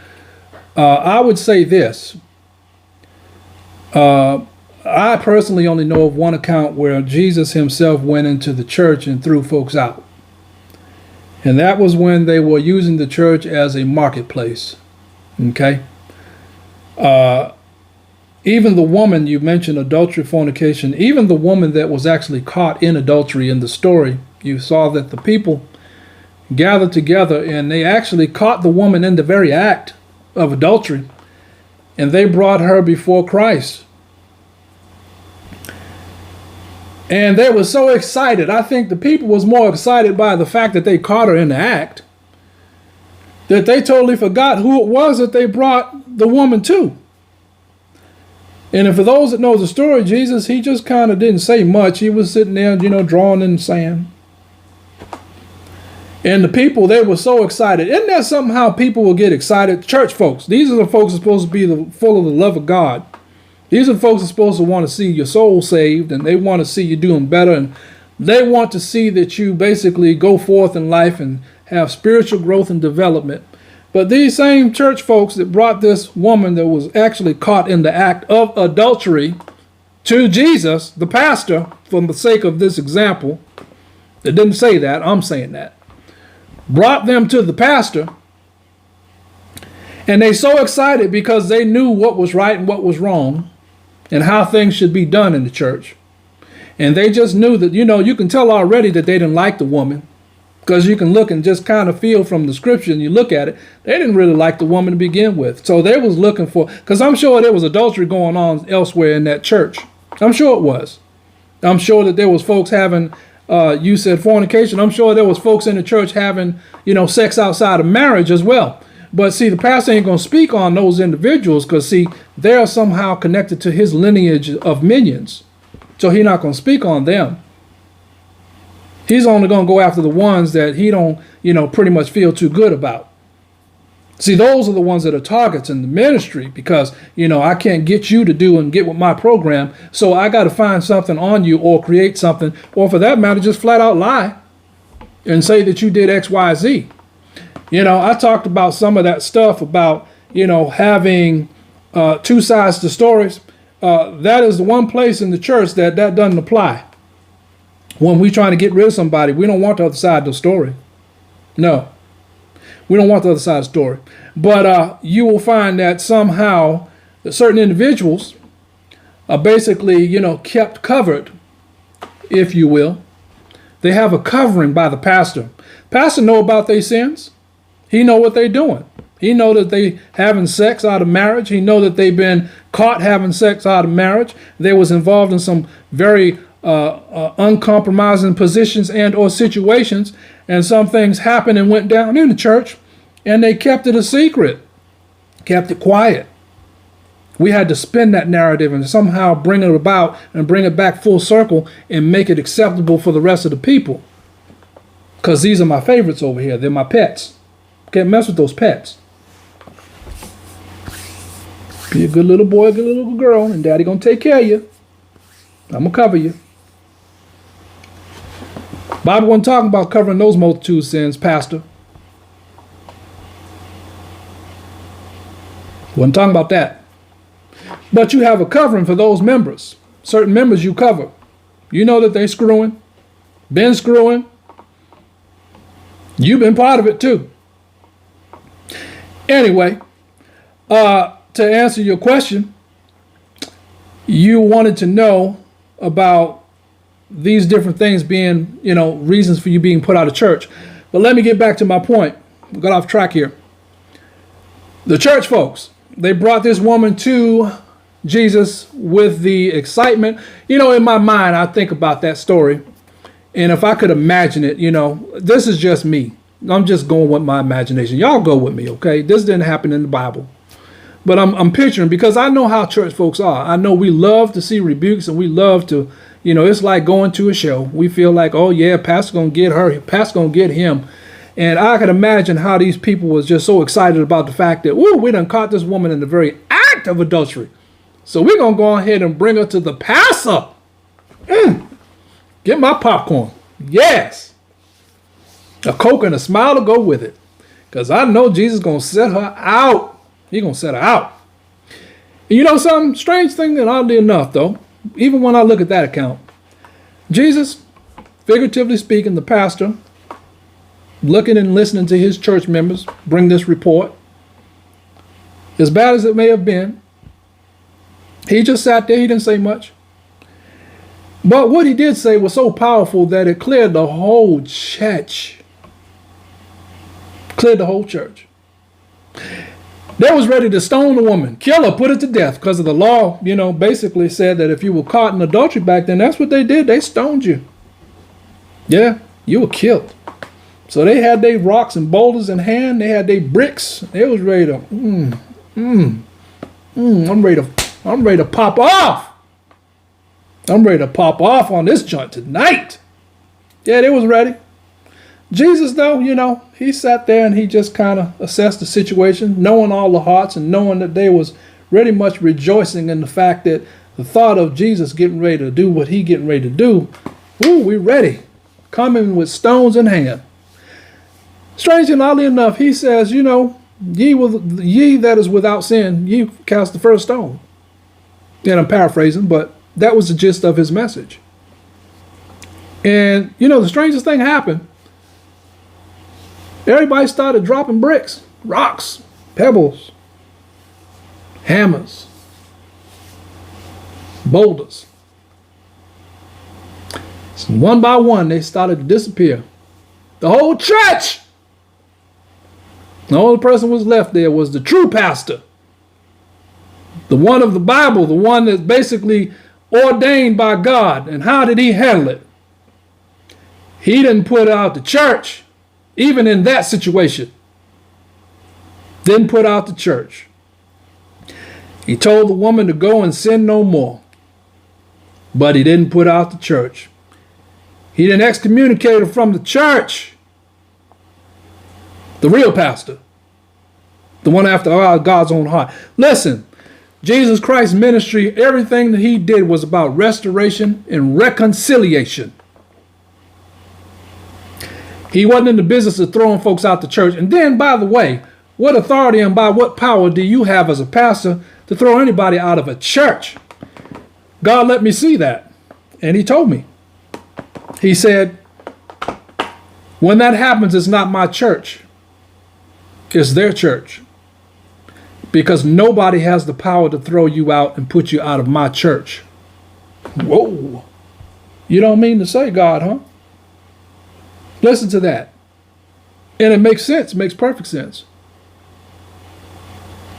I would say this. I personally only know of one account where Jesus himself went into the church and threw folks out. And that was when they were using the church as a marketplace. Okay? Even the woman, you mentioned adultery, fornication, even the woman that was actually caught in adultery in the story, you saw that the people gathered together and they actually caught the woman in the very act of adultery, and they brought her before Christ. And they were so excited. I think the people was more excited by the fact that they caught her in the act that they totally forgot who it was that they brought the woman to. And for those that know the story, Jesus, he just kind of didn't say much. He was sitting there, drawing in the sand. And the people, they were so excited. Isn't that somehow people will get excited? Church folks, these are the folks that are supposed to be full of the love of God. These are the folks that are supposed to want to see your soul saved, and they want to see you doing better, and they want to see that you basically go forth in life and have spiritual growth and development. But these same church folks that brought this woman that was actually caught in the act of adultery to Jesus, the pastor, for the sake of this example, It didn't say that. I'm saying that. Brought them to the pastor. And they so excited because they knew what was right and what was wrong and how things should be done in the church. And they just knew that, you can tell already that they didn't like the woman, because you can look and just kind of feel from the scripture and you look at it, they didn't really like the woman to begin with. So they was looking for, because I'm sure there was adultery going on elsewhere in that church. I'm sure it was. I'm sure that there was folks having, you said fornication. I'm sure there was folks in the church having, sex outside of marriage as well. But see, the pastor ain't going to speak on those individuals because, see, they're somehow connected to his lineage of minions. So he's not going to speak on them. He's only going to go after the ones that he don't, pretty much feel too good about. See, those are the ones that are targets in the ministry because, I can't get you to do and get with my program. So I got to find something on you or create something, or for that matter, just flat out lie and say that you did X, Y, Z. I talked about some of that stuff about, having two sides to stories. That is the one place in the church that doesn't apply. When we're trying to get rid of somebody, we don't want the other side of the story. No, we don't want the other side of the story. But you will find that somehow certain individuals are basically, kept covered, if you will. They have a covering by the pastor. Pastor know about their sins. He know what they're doing. He know that they having sex out of marriage. He know that they've been caught having sex out of marriage. They was involved in some very uncompromising positions and or situations. And some things happened and went down in the church. And they kept it a secret. Kept it quiet. We had to spin that narrative and somehow bring it about and bring it back full circle and make it acceptable for the rest of the people. Because these are my favorites over here. They're my pets. Can't mess with those pets. Be a good little boy, good little girl, and daddy gonna take care of you. I'm gonna cover you. Bible wasn't talking about covering those multitude sins, Pastor. Wasn't talking about that. But you have a covering for those members. Certain members you cover. You know that they screwing. Been screwing. You've been part of it too. Anyway, to answer your question, you wanted to know about these different things being, reasons for you being put out of church. But let me get back to my point. We got off track here. The church folks, they brought this woman to Jesus with the excitement. In my mind, I think about that story. And if I could imagine it, this is just me. I'm just going with my imagination. Y'all go with me, okay? This didn't happen in the Bible. But I'm picturing, because I know how church folks are. I know we love to see rebukes and we love to, it's like going to a show. We feel like, oh yeah, pastor's going to get her, pastor's going to get him. And I can imagine how these people was just so excited about the fact that, we done caught this woman in the very act of adultery. So we're going to go ahead and bring her to the pastor. Get my popcorn. Yes. A Coke and a smile to go with it. Because I know Jesus is going to set her out. He's going to set her out. And something strange thing, and oddly enough, though, even when I look at that account, Jesus, figuratively speaking, the pastor, looking and listening to his church members bring this report, as bad as it may have been, he just sat there. He didn't say much. But what he did say was so powerful that it cleared the whole church. Cleared the whole church. They was ready to stone the woman, kill her, put her to death, because of the law, basically said that if you were caught in adultery back then, that's what they did. They stoned you. Yeah, you were killed. So they had their rocks and boulders in hand. They had their bricks. They was ready to, I'm ready to pop off. I'm ready to pop off on this joint tonight. Yeah, they was ready. Jesus, though, he sat there and he just kind of assessed the situation, knowing all the hearts and knowing that they was pretty much rejoicing in the fact that the thought of Jesus getting ready to do what he getting ready to do. Ooh, we ready. Coming with stones in hand. Strange and oddly enough, he says, ye that is without sin, ye cast the first stone. And I'm paraphrasing, but that was the gist of his message. And, you know, the strangest thing happened. Everybody started dropping bricks, rocks, pebbles, hammers, boulders. So one by one, they started to disappear. The whole church. The only person who was left there was the true pastor. The one of the Bible, the one that's basically ordained by God. And how did he handle it? He didn't put out the church, even in that situation. Didn't put out the church. He told the woman to go and sin no more. But he didn't put out the church. He didn't excommunicate her from the church. The real pastor. The one after God's own heart. Listen, Jesus Christ's ministry, everything that he did was about restoration and reconciliation. He wasn't in the business of throwing folks out the church. And then, by the way, what authority and by what power do you have as a pastor to throw anybody out of a church? God let me see that. And he told me. He said, when that happens, it's not my church. It's their church. Because nobody has the power to throw you out and put you out of my church. Whoa. You don't mean to say, God, huh? Listen to that. And it makes sense. It makes perfect sense.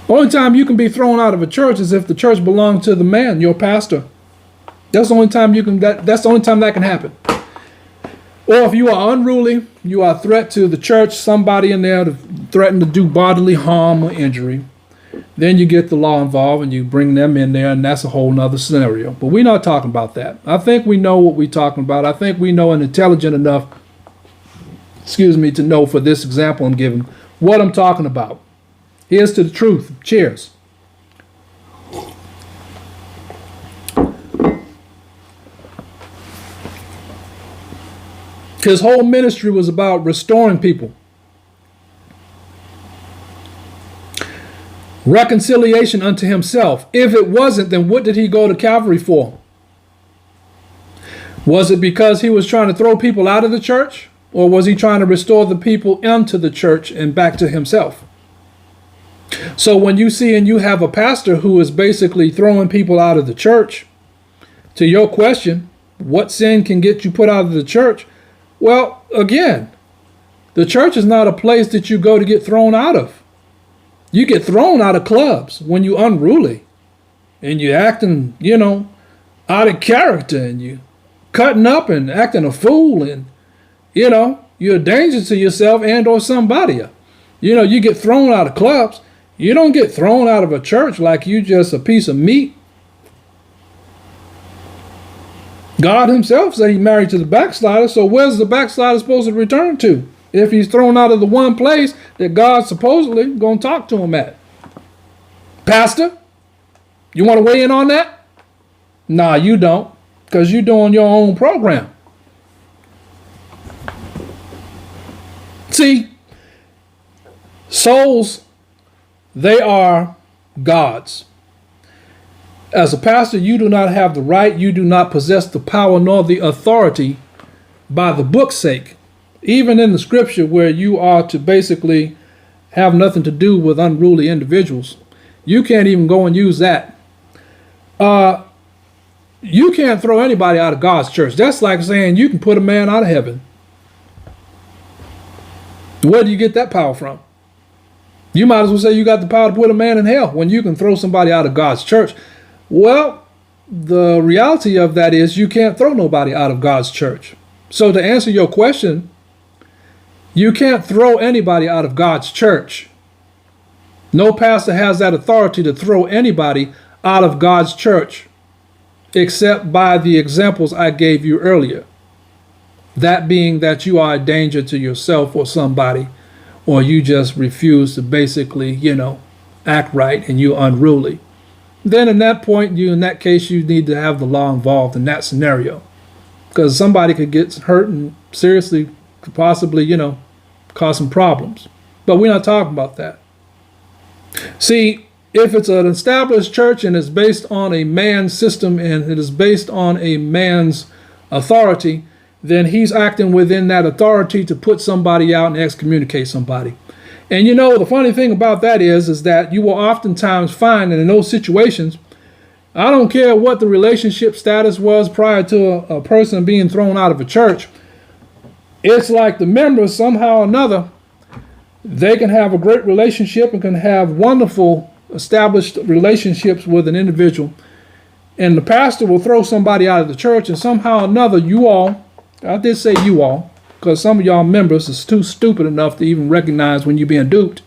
The only time you can be thrown out of a church is if the church belongs to the man, your pastor. That's the only time you can. That's the only time that can happen. Or if you are unruly, you are a threat to the church, somebody in there to threaten to do bodily harm or injury, then you get the law involved and you bring them in there, and that's a whole nother scenario. But we're not talking about that. I think we know what we're talking about. I think we know and intelligent enough, to know for this example I'm giving what I'm talking about. Here's to the truth. Cheers. His whole ministry was about restoring people. Reconciliation unto himself. If it wasn't, then what did he go to Calvary for? Was it because he was trying to throw people out of the church? Or was he trying to restore the people into the church and back to himself? So when you see and you have a pastor who is basically throwing people out of the church, to your question, what sin can get you put out of the church? Well, again, the church is not a place that you go to get thrown out of. You get thrown out of clubs when you're unruly and you're acting, out of character and you cutting up and acting a fool and, you're a danger to yourself and or somebody. You get thrown out of clubs. You don't get thrown out of a church like you just a piece of meat. God himself said he's married to the backslider, so where's the backslider supposed to return to if he's thrown out of the one place that God's supposedly going to talk to him at? Pastor, you want to weigh in on that? Nah, you don't, because you're doing your own program. See, souls, they are God's. As a pastor, you do not have the right, you do not possess the power nor the authority by the book's sake, even in the scripture where you are to basically have nothing to do with unruly individuals. You can't even go and use that. You can't throw anybody out of God's church. That's like saying you can put a man out of heaven. Where do you get that power from? You might as well say you got the power to put a man in hell when you can throw somebody out of God's church. Well, the reality of that is you can't throw nobody out of God's church. So to answer your question, you can't throw anybody out of God's church. No pastor has that authority to throw anybody out of God's church, except by the examples I gave you earlier. That being that you are a danger to yourself or somebody, or you just refuse to basically, act right and you're unruly. Then in that point, in that case, you need to have the law involved in that scenario. Because somebody could get hurt and seriously could possibly, cause some problems. But we're not talking about that. See, if it's an established church and it's based on a man's system and it is based on a man's authority, then he's acting within that authority to put somebody out and excommunicate somebody. And you know, the funny thing about that is that you will oftentimes find that in those situations, I don't care what the relationship status was prior to a person being thrown out of a church. It's like the members, somehow or another, they can have a great relationship and can have wonderful established relationships with an individual. And the pastor will throw somebody out of the church, and somehow or another, you all, I did say you all, because some of y'all members is too stupid enough to even recognize when you're being duped.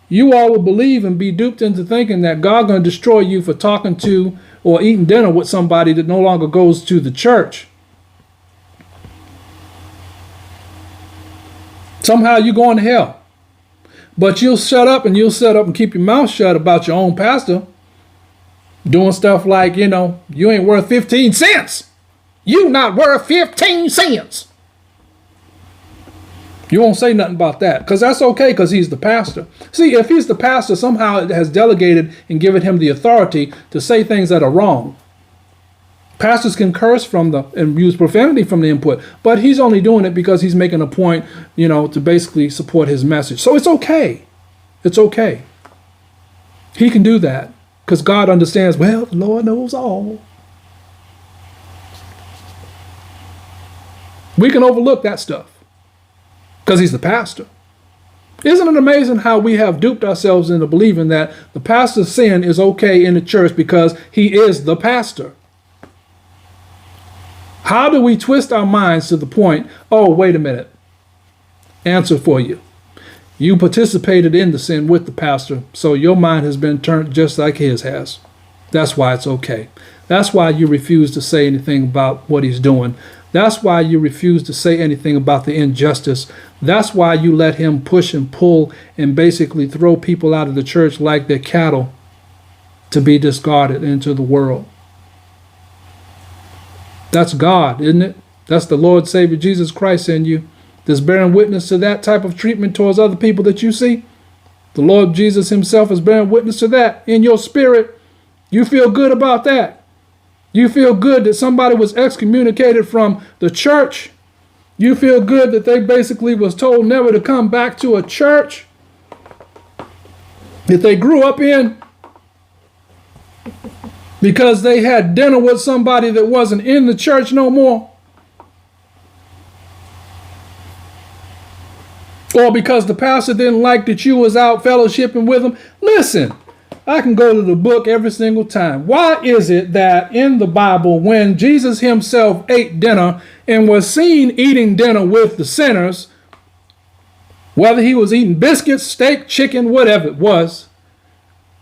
You all will believe and be duped into thinking that God's going to destroy you for talking to or eating dinner with somebody that no longer goes to the church. Somehow you're going to hell. But you'll shut up and keep your mouth shut about your own pastor doing stuff like, you know, you ain't worth 15 cents. You not worth 15 cents. You won't say nothing about that because that's okay because he's the pastor. See, if he's the pastor, somehow it has delegated and given him the authority to say things that are wrong. Pastors can curse and use profanity from the input, but he's only doing it because he's making a point, you know, to basically support his message. So it's okay. It's okay. He can do that because God understands, well, the Lord knows all. We can overlook that stuff because he's the pastor. Isn't it amazing how we have duped ourselves into believing that the pastor's sin is okay in the church because he is the pastor? How do we twist our minds to the point, oh, wait a minute. Answer for you. You participated in the sin with the pastor, so your mind has been turned just like his has. That's why it's okay. That's why you refuse to say anything about what he's doing. That's why you refuse to say anything about the injustice. That's why you let him push and pull and basically throw people out of the church like they're cattle to be discarded into the world. That's God, isn't it? That's the Lord Savior Jesus Christ in you that's bearing witness to that type of treatment towards other people that you see. The Lord Jesus himself is bearing witness to that in your spirit. You feel good about that. You feel good that somebody was excommunicated from the church. You feel good that they basically was told never to come back to a church that they grew up in because they had dinner with somebody that wasn't in the church no more. Or because the pastor didn't like that you was out fellowshipping with them. Listen, I can go to the book every single time. Why is it that in the Bible, when Jesus himself ate dinner and was seen eating dinner with the sinners, whether he was eating biscuits, steak, chicken, whatever it was,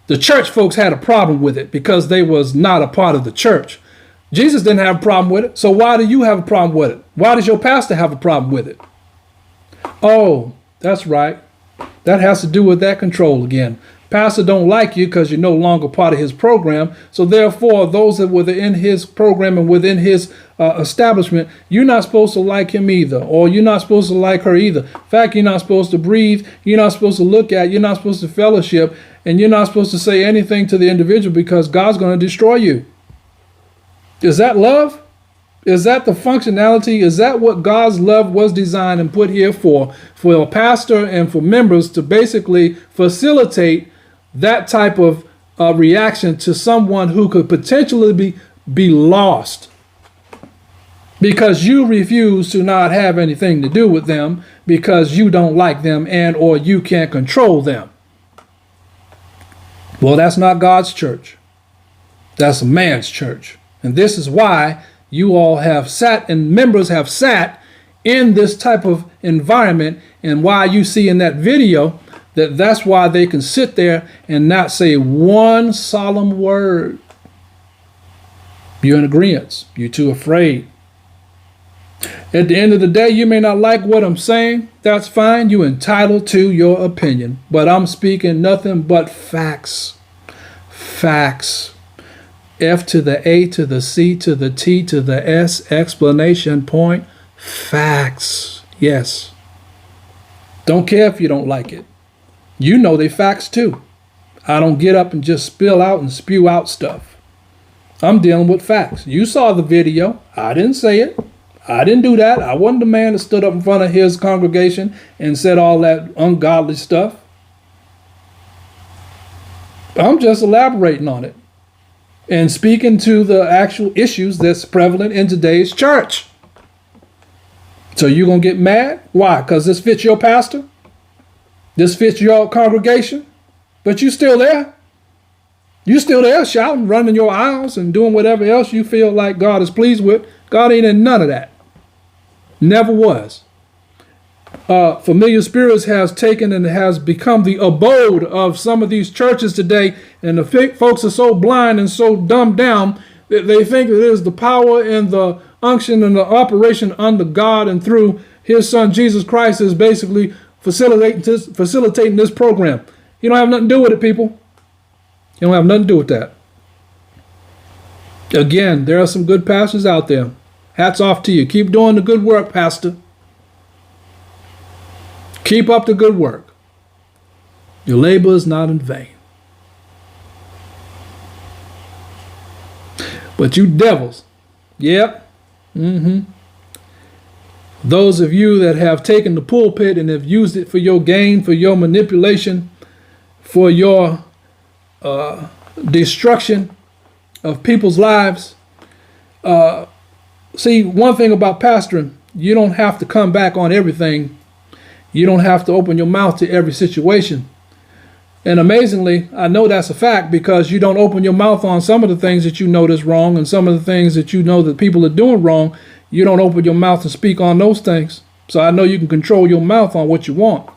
the church folks had a problem with it because they was not a part of the church. Jesus didn't have a problem with it. So why do you have a problem with it? Why does your pastor have a problem with it? Oh, that's right. That has to do with that control again. Pastor don't like you because you're no longer part of his program. So therefore, those that were within his program and within his establishment, you're not supposed to like him either, or you're not supposed to like her either. In fact, you're not supposed to breathe. You're not supposed to look at. You're not supposed to fellowship, and you're not supposed to say anything to the individual because God's going to destroy you. Is that love? Is that the functionality? Is that what God's love was designed and put here for a pastor and for members to basically facilitate that type of reaction to someone who could potentially be lost because you refuse to not have anything to do with them because you don't like them and or you can't control them? Well, that's not God's church. That's a man's church. And this is why you all have sat and members have sat in this type of environment, and why you see in that video that's why they can sit there and not say one solemn word. You're in agreement. You're too afraid. At the end of the day, you may not like what I'm saying. That's fine. You're entitled to your opinion. But I'm speaking nothing but facts. Facts. F to the A to the C to the T to the S, explanation point. Facts. Yes. Don't care if you don't like it. You know they facts too. I don't get up and just spill out and spew out stuff. I'm dealing with facts. You saw the video. I didn't say it. I didn't do that. I wasn't the man that stood up in front of his congregation and said all that ungodly stuff. I'm just elaborating on it and speaking to the actual issues that's prevalent in today's church. So you're going to get mad? Why? Because this fits your pastor? This fits your congregation? But you still there? You still there shouting, running your aisles and doing whatever else you feel like God is pleased with. God ain't in none of that. Never was. Familiar spirits has taken and has become the abode of some of these churches today. And the folks are so blind and so dumbed down that they think it is the power and the unction and the operation under God and through his son Jesus Christ is basically facilitating this program. You don't have nothing to do with it, people. You don't have nothing to do with that. Again, there are some good pastors out there. Hats off to you. Keep doing the good work, pastor. Keep up the good work. Your labor is not in vain. But you devils, yep, those of you that have taken the pulpit and have used it for your gain, for your manipulation, for your destruction of people's lives. See, one thing about pastoring, you don't have to come back on everything. You don't have to open your mouth to every situation. And amazingly, I know that's a fact because you don't open your mouth on some of the things that you know is wrong and some of the things that you know that people are doing wrong. You don't open your mouth and speak on those things. So I know you can control your mouth on what you want.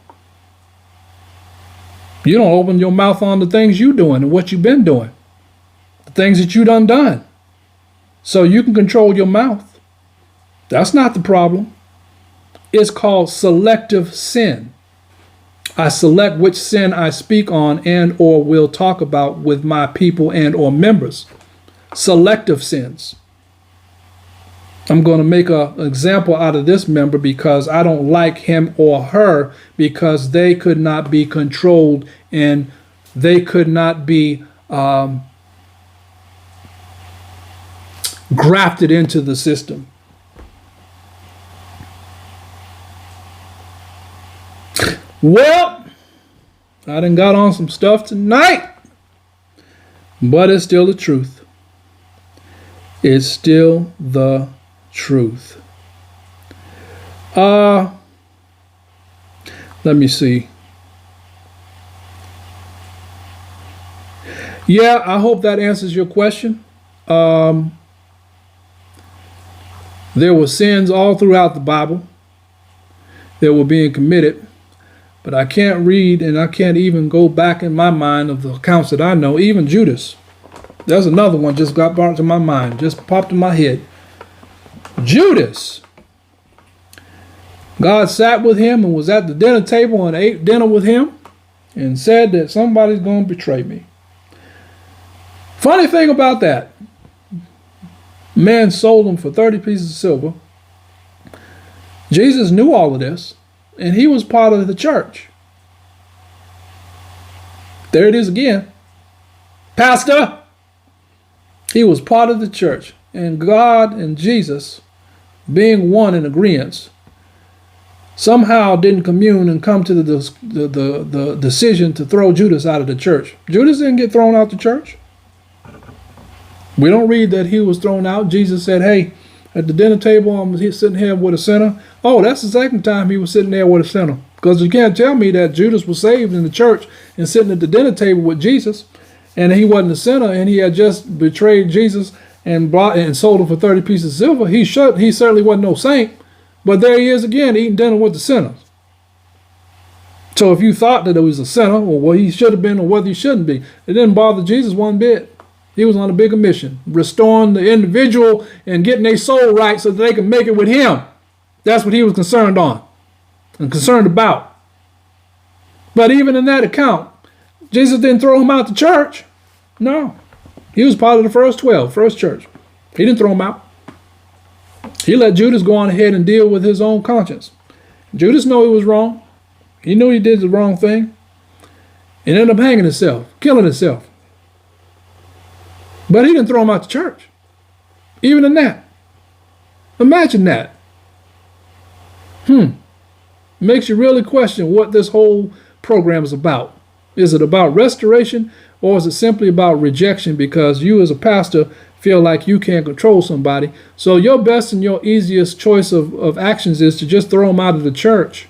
You don't open your mouth on the things you're doing and what you've been doing. The things that you done. So you can control your mouth. That's not the problem. It's called selective sin. I select which sin I speak on and or will talk about with my people and or members. Selective sins. I'm going to make an example out of this member because I don't like him or her because they could not be controlled and they could not be grafted into the system. Well, I done got on some stuff tonight, but it's still the truth. It's still the truth. Let me see. Yeah, I hope that answers your question. There were sins all throughout the Bible that were being committed. But I can't read and I can't even go back in my mind of the accounts that I know. Even Judas. There's another one just got brought to my mind. Just popped in my head. Judas. God sat with him and was at the dinner table and ate dinner with him and said that somebody's going to betray me. Funny thing about that. Man sold him for 30 pieces of silver. Jesus knew all of this. And he was part of the church. There it is again. Pastor. He was part of the church. And God and Jesus, being one in agreement, somehow didn't commune and come to the decision to throw Judas out of the church. Judas didn't get thrown out the church. We don't read that he was thrown out. Jesus said, hey, at the dinner table, he's sitting here with a sinner. Oh, that's the second time he was sitting there with a sinner. Because you can't tell me that Judas was saved in the church and sitting at the dinner table with Jesus, and he wasn't a sinner, and he had just betrayed Jesus and bought and sold him for 30 pieces of silver. He certainly wasn't no saint, but there he is again eating dinner with the sinners. So if you thought that it was a sinner, or what he should have been, or whether he shouldn't be, it didn't bother Jesus one bit. He was on a bigger mission, restoring the individual and getting their soul right so that they can make it with him. That's what he was concerned on and concerned about. But even in that account, Jesus didn't throw him out the church. No. He was part of the first 12, first church. He didn't throw him out. He let Judas go on ahead and deal with his own conscience. Judas knew he was wrong. He knew he did the wrong thing. And ended up hanging himself, killing himself. But he didn't throw him out the church. Even in that. Imagine that. Makes you really question what this whole program is about. Is it about restoration, or is it simply about rejection because you as a pastor feel like you can't control somebody? So your best and your easiest choice of actions is to just throw them out of the church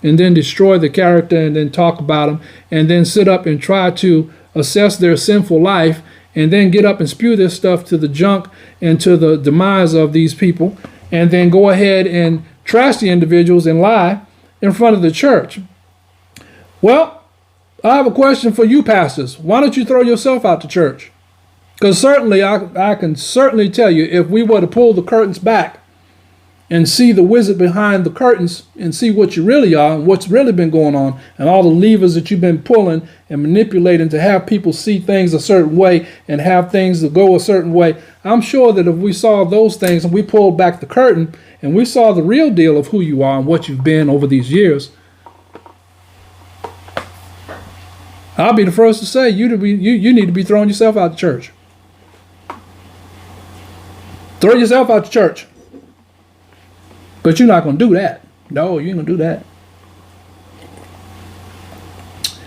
and then destroy the character and then talk about them and then sit up and try to assess their sinful life and then get up and spew this stuff to the junk and to the demise of these people and then go ahead and trash the individuals and lie in front of the church. Well, I have a question for you pastors. Why don't you throw yourself out the church? Because certainly, I can certainly tell you, if we were to pull the curtains back and see the wizard behind the curtains and see what you really are and what's really been going on and all the levers that you've been pulling and manipulating to have people see things a certain way and have things that go a certain way, I'm sure that if we saw those things and we pulled back the curtain and we saw the real deal of who you are and what you've been over these years, I'll be the first to say you need to be throwing yourself out the church. Throw yourself out the church. But you're not going to do that. No, you ain't going to do that.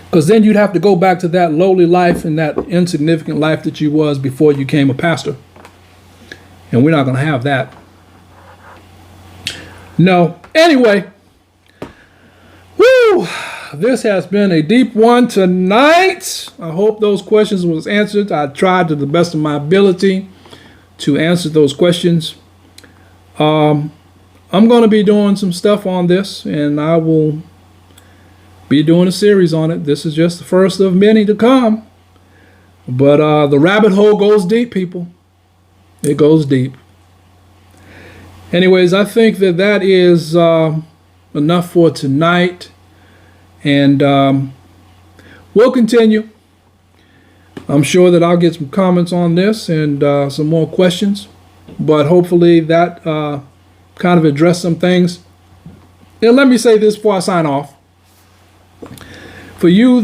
Because then you'd have to go back to that lowly life and that insignificant life that you was before you became a pastor. And we're not going to have that. No. Anyway. Woo! This has been a deep one tonight. I hope those questions was answered. I tried to the best of my ability to answer those questions. I'm going to be doing some stuff on this, and I will be doing a series on it. This is just the first of many to come. But the rabbit hole goes deep, people. It goes deep. Anyways, I think that is enough for tonight. And we'll continue. I'm sure that I'll get some comments on this and some more questions. But hopefully that kind of addressed some things. And let me say this before I sign off. For you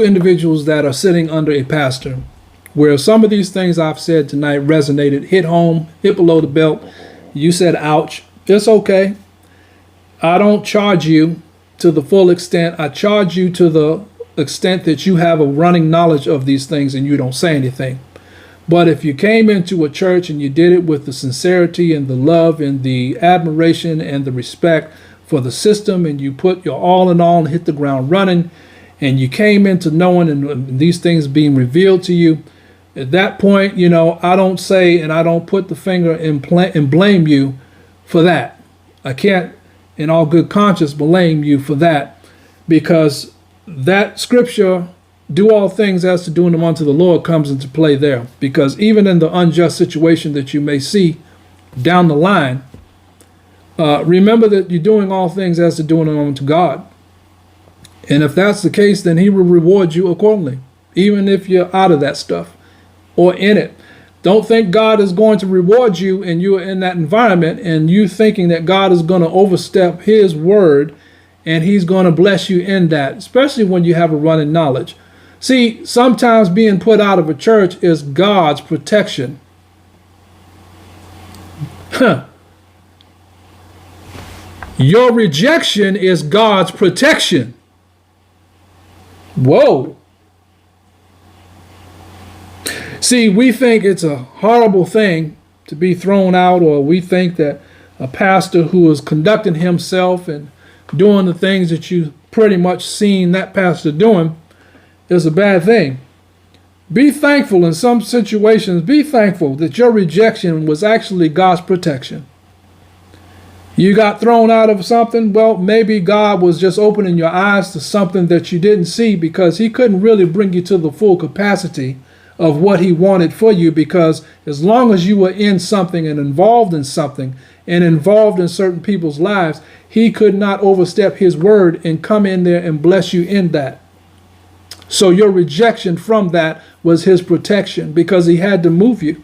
individuals that are sitting under a pastor, where some of these things I've said tonight resonated, hit home, hit below the belt, you said ouch, it's okay. I don't charge you to the full extent. I charge you to the extent that you have a running knowledge of these things and you don't say anything. But if you came into a church and you did it with the sincerity and the love and the admiration and the respect for the system, and you put your all in all and hit the ground running, and you came into knowing and these things being revealed to you, at that point, I don't say and I don't put the finger and blame you for that. I can't in all good conscience blame you for that, because that scripture, do all things as to doing them unto the Lord, comes into play there. Because even in the unjust situation that you may see down the line, remember that you're doing all things as to doing them unto God. And if that's the case, then he will reward you accordingly, even if you're out of that stuff or in it. Don't think God is going to reward you and you're in that environment and you thinking that God is going to overstep his word and he's going to bless you in that, especially when you have a running knowledge. See, sometimes being put out of a church is God's protection. Your rejection is God's protection. Whoa. See, we think it's a horrible thing to be thrown out, or we think that a pastor who is conducting himself and doing the things that you pretty much seen that pastor doing is a bad thing. Be thankful in some situations. Be thankful that your rejection was actually God's protection. You got thrown out of something. Well, maybe God was just opening your eyes to something that you didn't see, because he couldn't really bring you to the full capacity of what he wanted for you, because as long as you were in something and involved in something and involved in certain people's lives, he could not overstep his word and come in there and bless you in that. So your rejection from that was his protection, because he had to move you.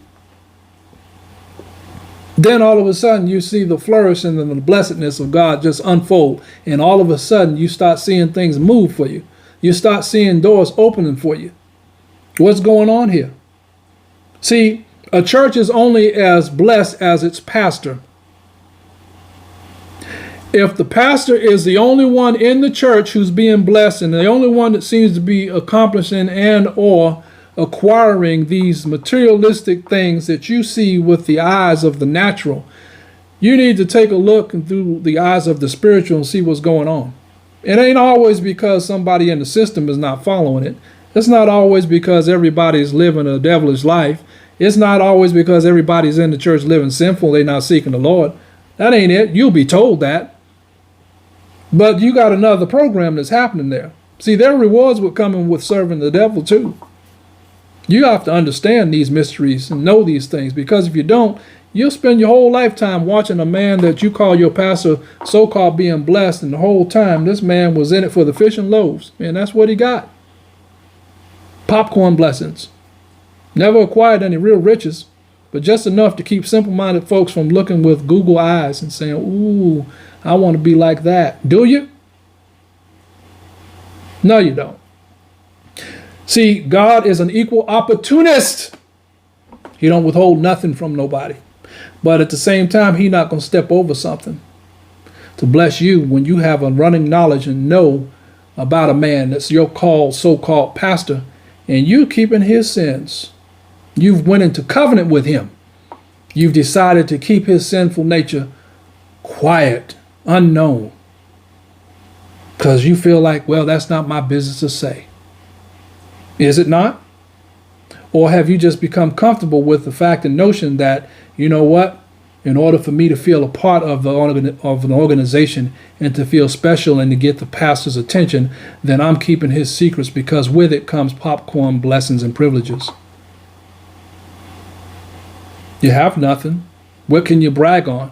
Then all of a sudden you see the flourish and the blessedness of God just unfold. And all of a sudden you start seeing things move for you. You start seeing doors opening for you. What's going on here? See, a church is only as blessed as its pastor. If the pastor is the only one in the church who's being blessed and the only one that seems to be accomplishing and or acquiring these materialistic things that you see with the eyes of the natural, you need to take a look through the eyes of the spiritual and see what's going on. It ain't always because somebody in the system is not following it. It's not always because everybody's living a devilish life. It's not always because everybody's in the church living sinful, they're not seeking the Lord. That ain't it. You'll be told that. But you got another program that's happening there. See, their rewards were coming with serving the devil too. You have to understand these mysteries and know these things, because if you don't, you'll spend your whole lifetime watching a man that you call your pastor so-called being blessed, and the whole time this man was in it for the fish and loaves. And that's what he got. Popcorn blessings. Never acquired any real riches, but just enough to keep simple-minded folks from looking with Google eyes and saying, ooh, I want to be like that. Do you? No, you don't. See, God is an equal opportunist. He don't withhold nothing from nobody. But at the same time, He's not going to step over something to bless you when you have a running knowledge and know about a man that's your so-called pastor, and you keeping his sins. You've went into covenant with him. You've decided to keep his sinful nature quiet, unknown, because you feel like, well, that's not my business to say. Is it not? Or have you just become comfortable with the fact and notion that, you know what, in order for me to feel a part of an organization and to feel special and to get the pastor's attention, then I'm keeping his secrets, because with it comes popcorn blessings and privileges. You have nothing. What can you brag on?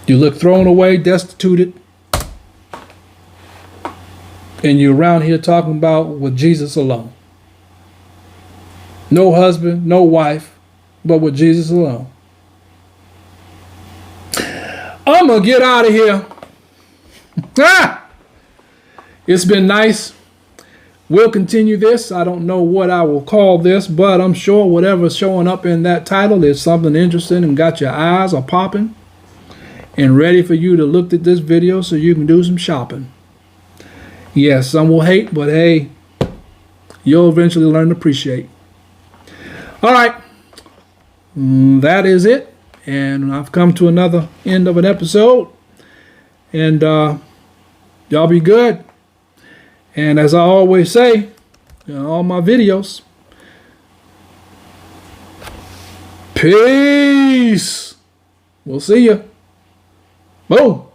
You look thrown away, destituted, and you're around here talking about with Jesus alone. No husband, no wife, but with Jesus alone. I'm going to get out of here. It's been nice. We'll continue this. I don't know what I will call this, but I'm sure whatever's showing up in that title is something interesting and got your eyes are popping and ready for you to look at this video so you can do some shopping. Yes, some will hate, but hey, you'll eventually learn to appreciate. All right, that is it. And I've come to another end of an episode. And y'all be good. And as I always say in all my videos, peace. We'll see you. Boom.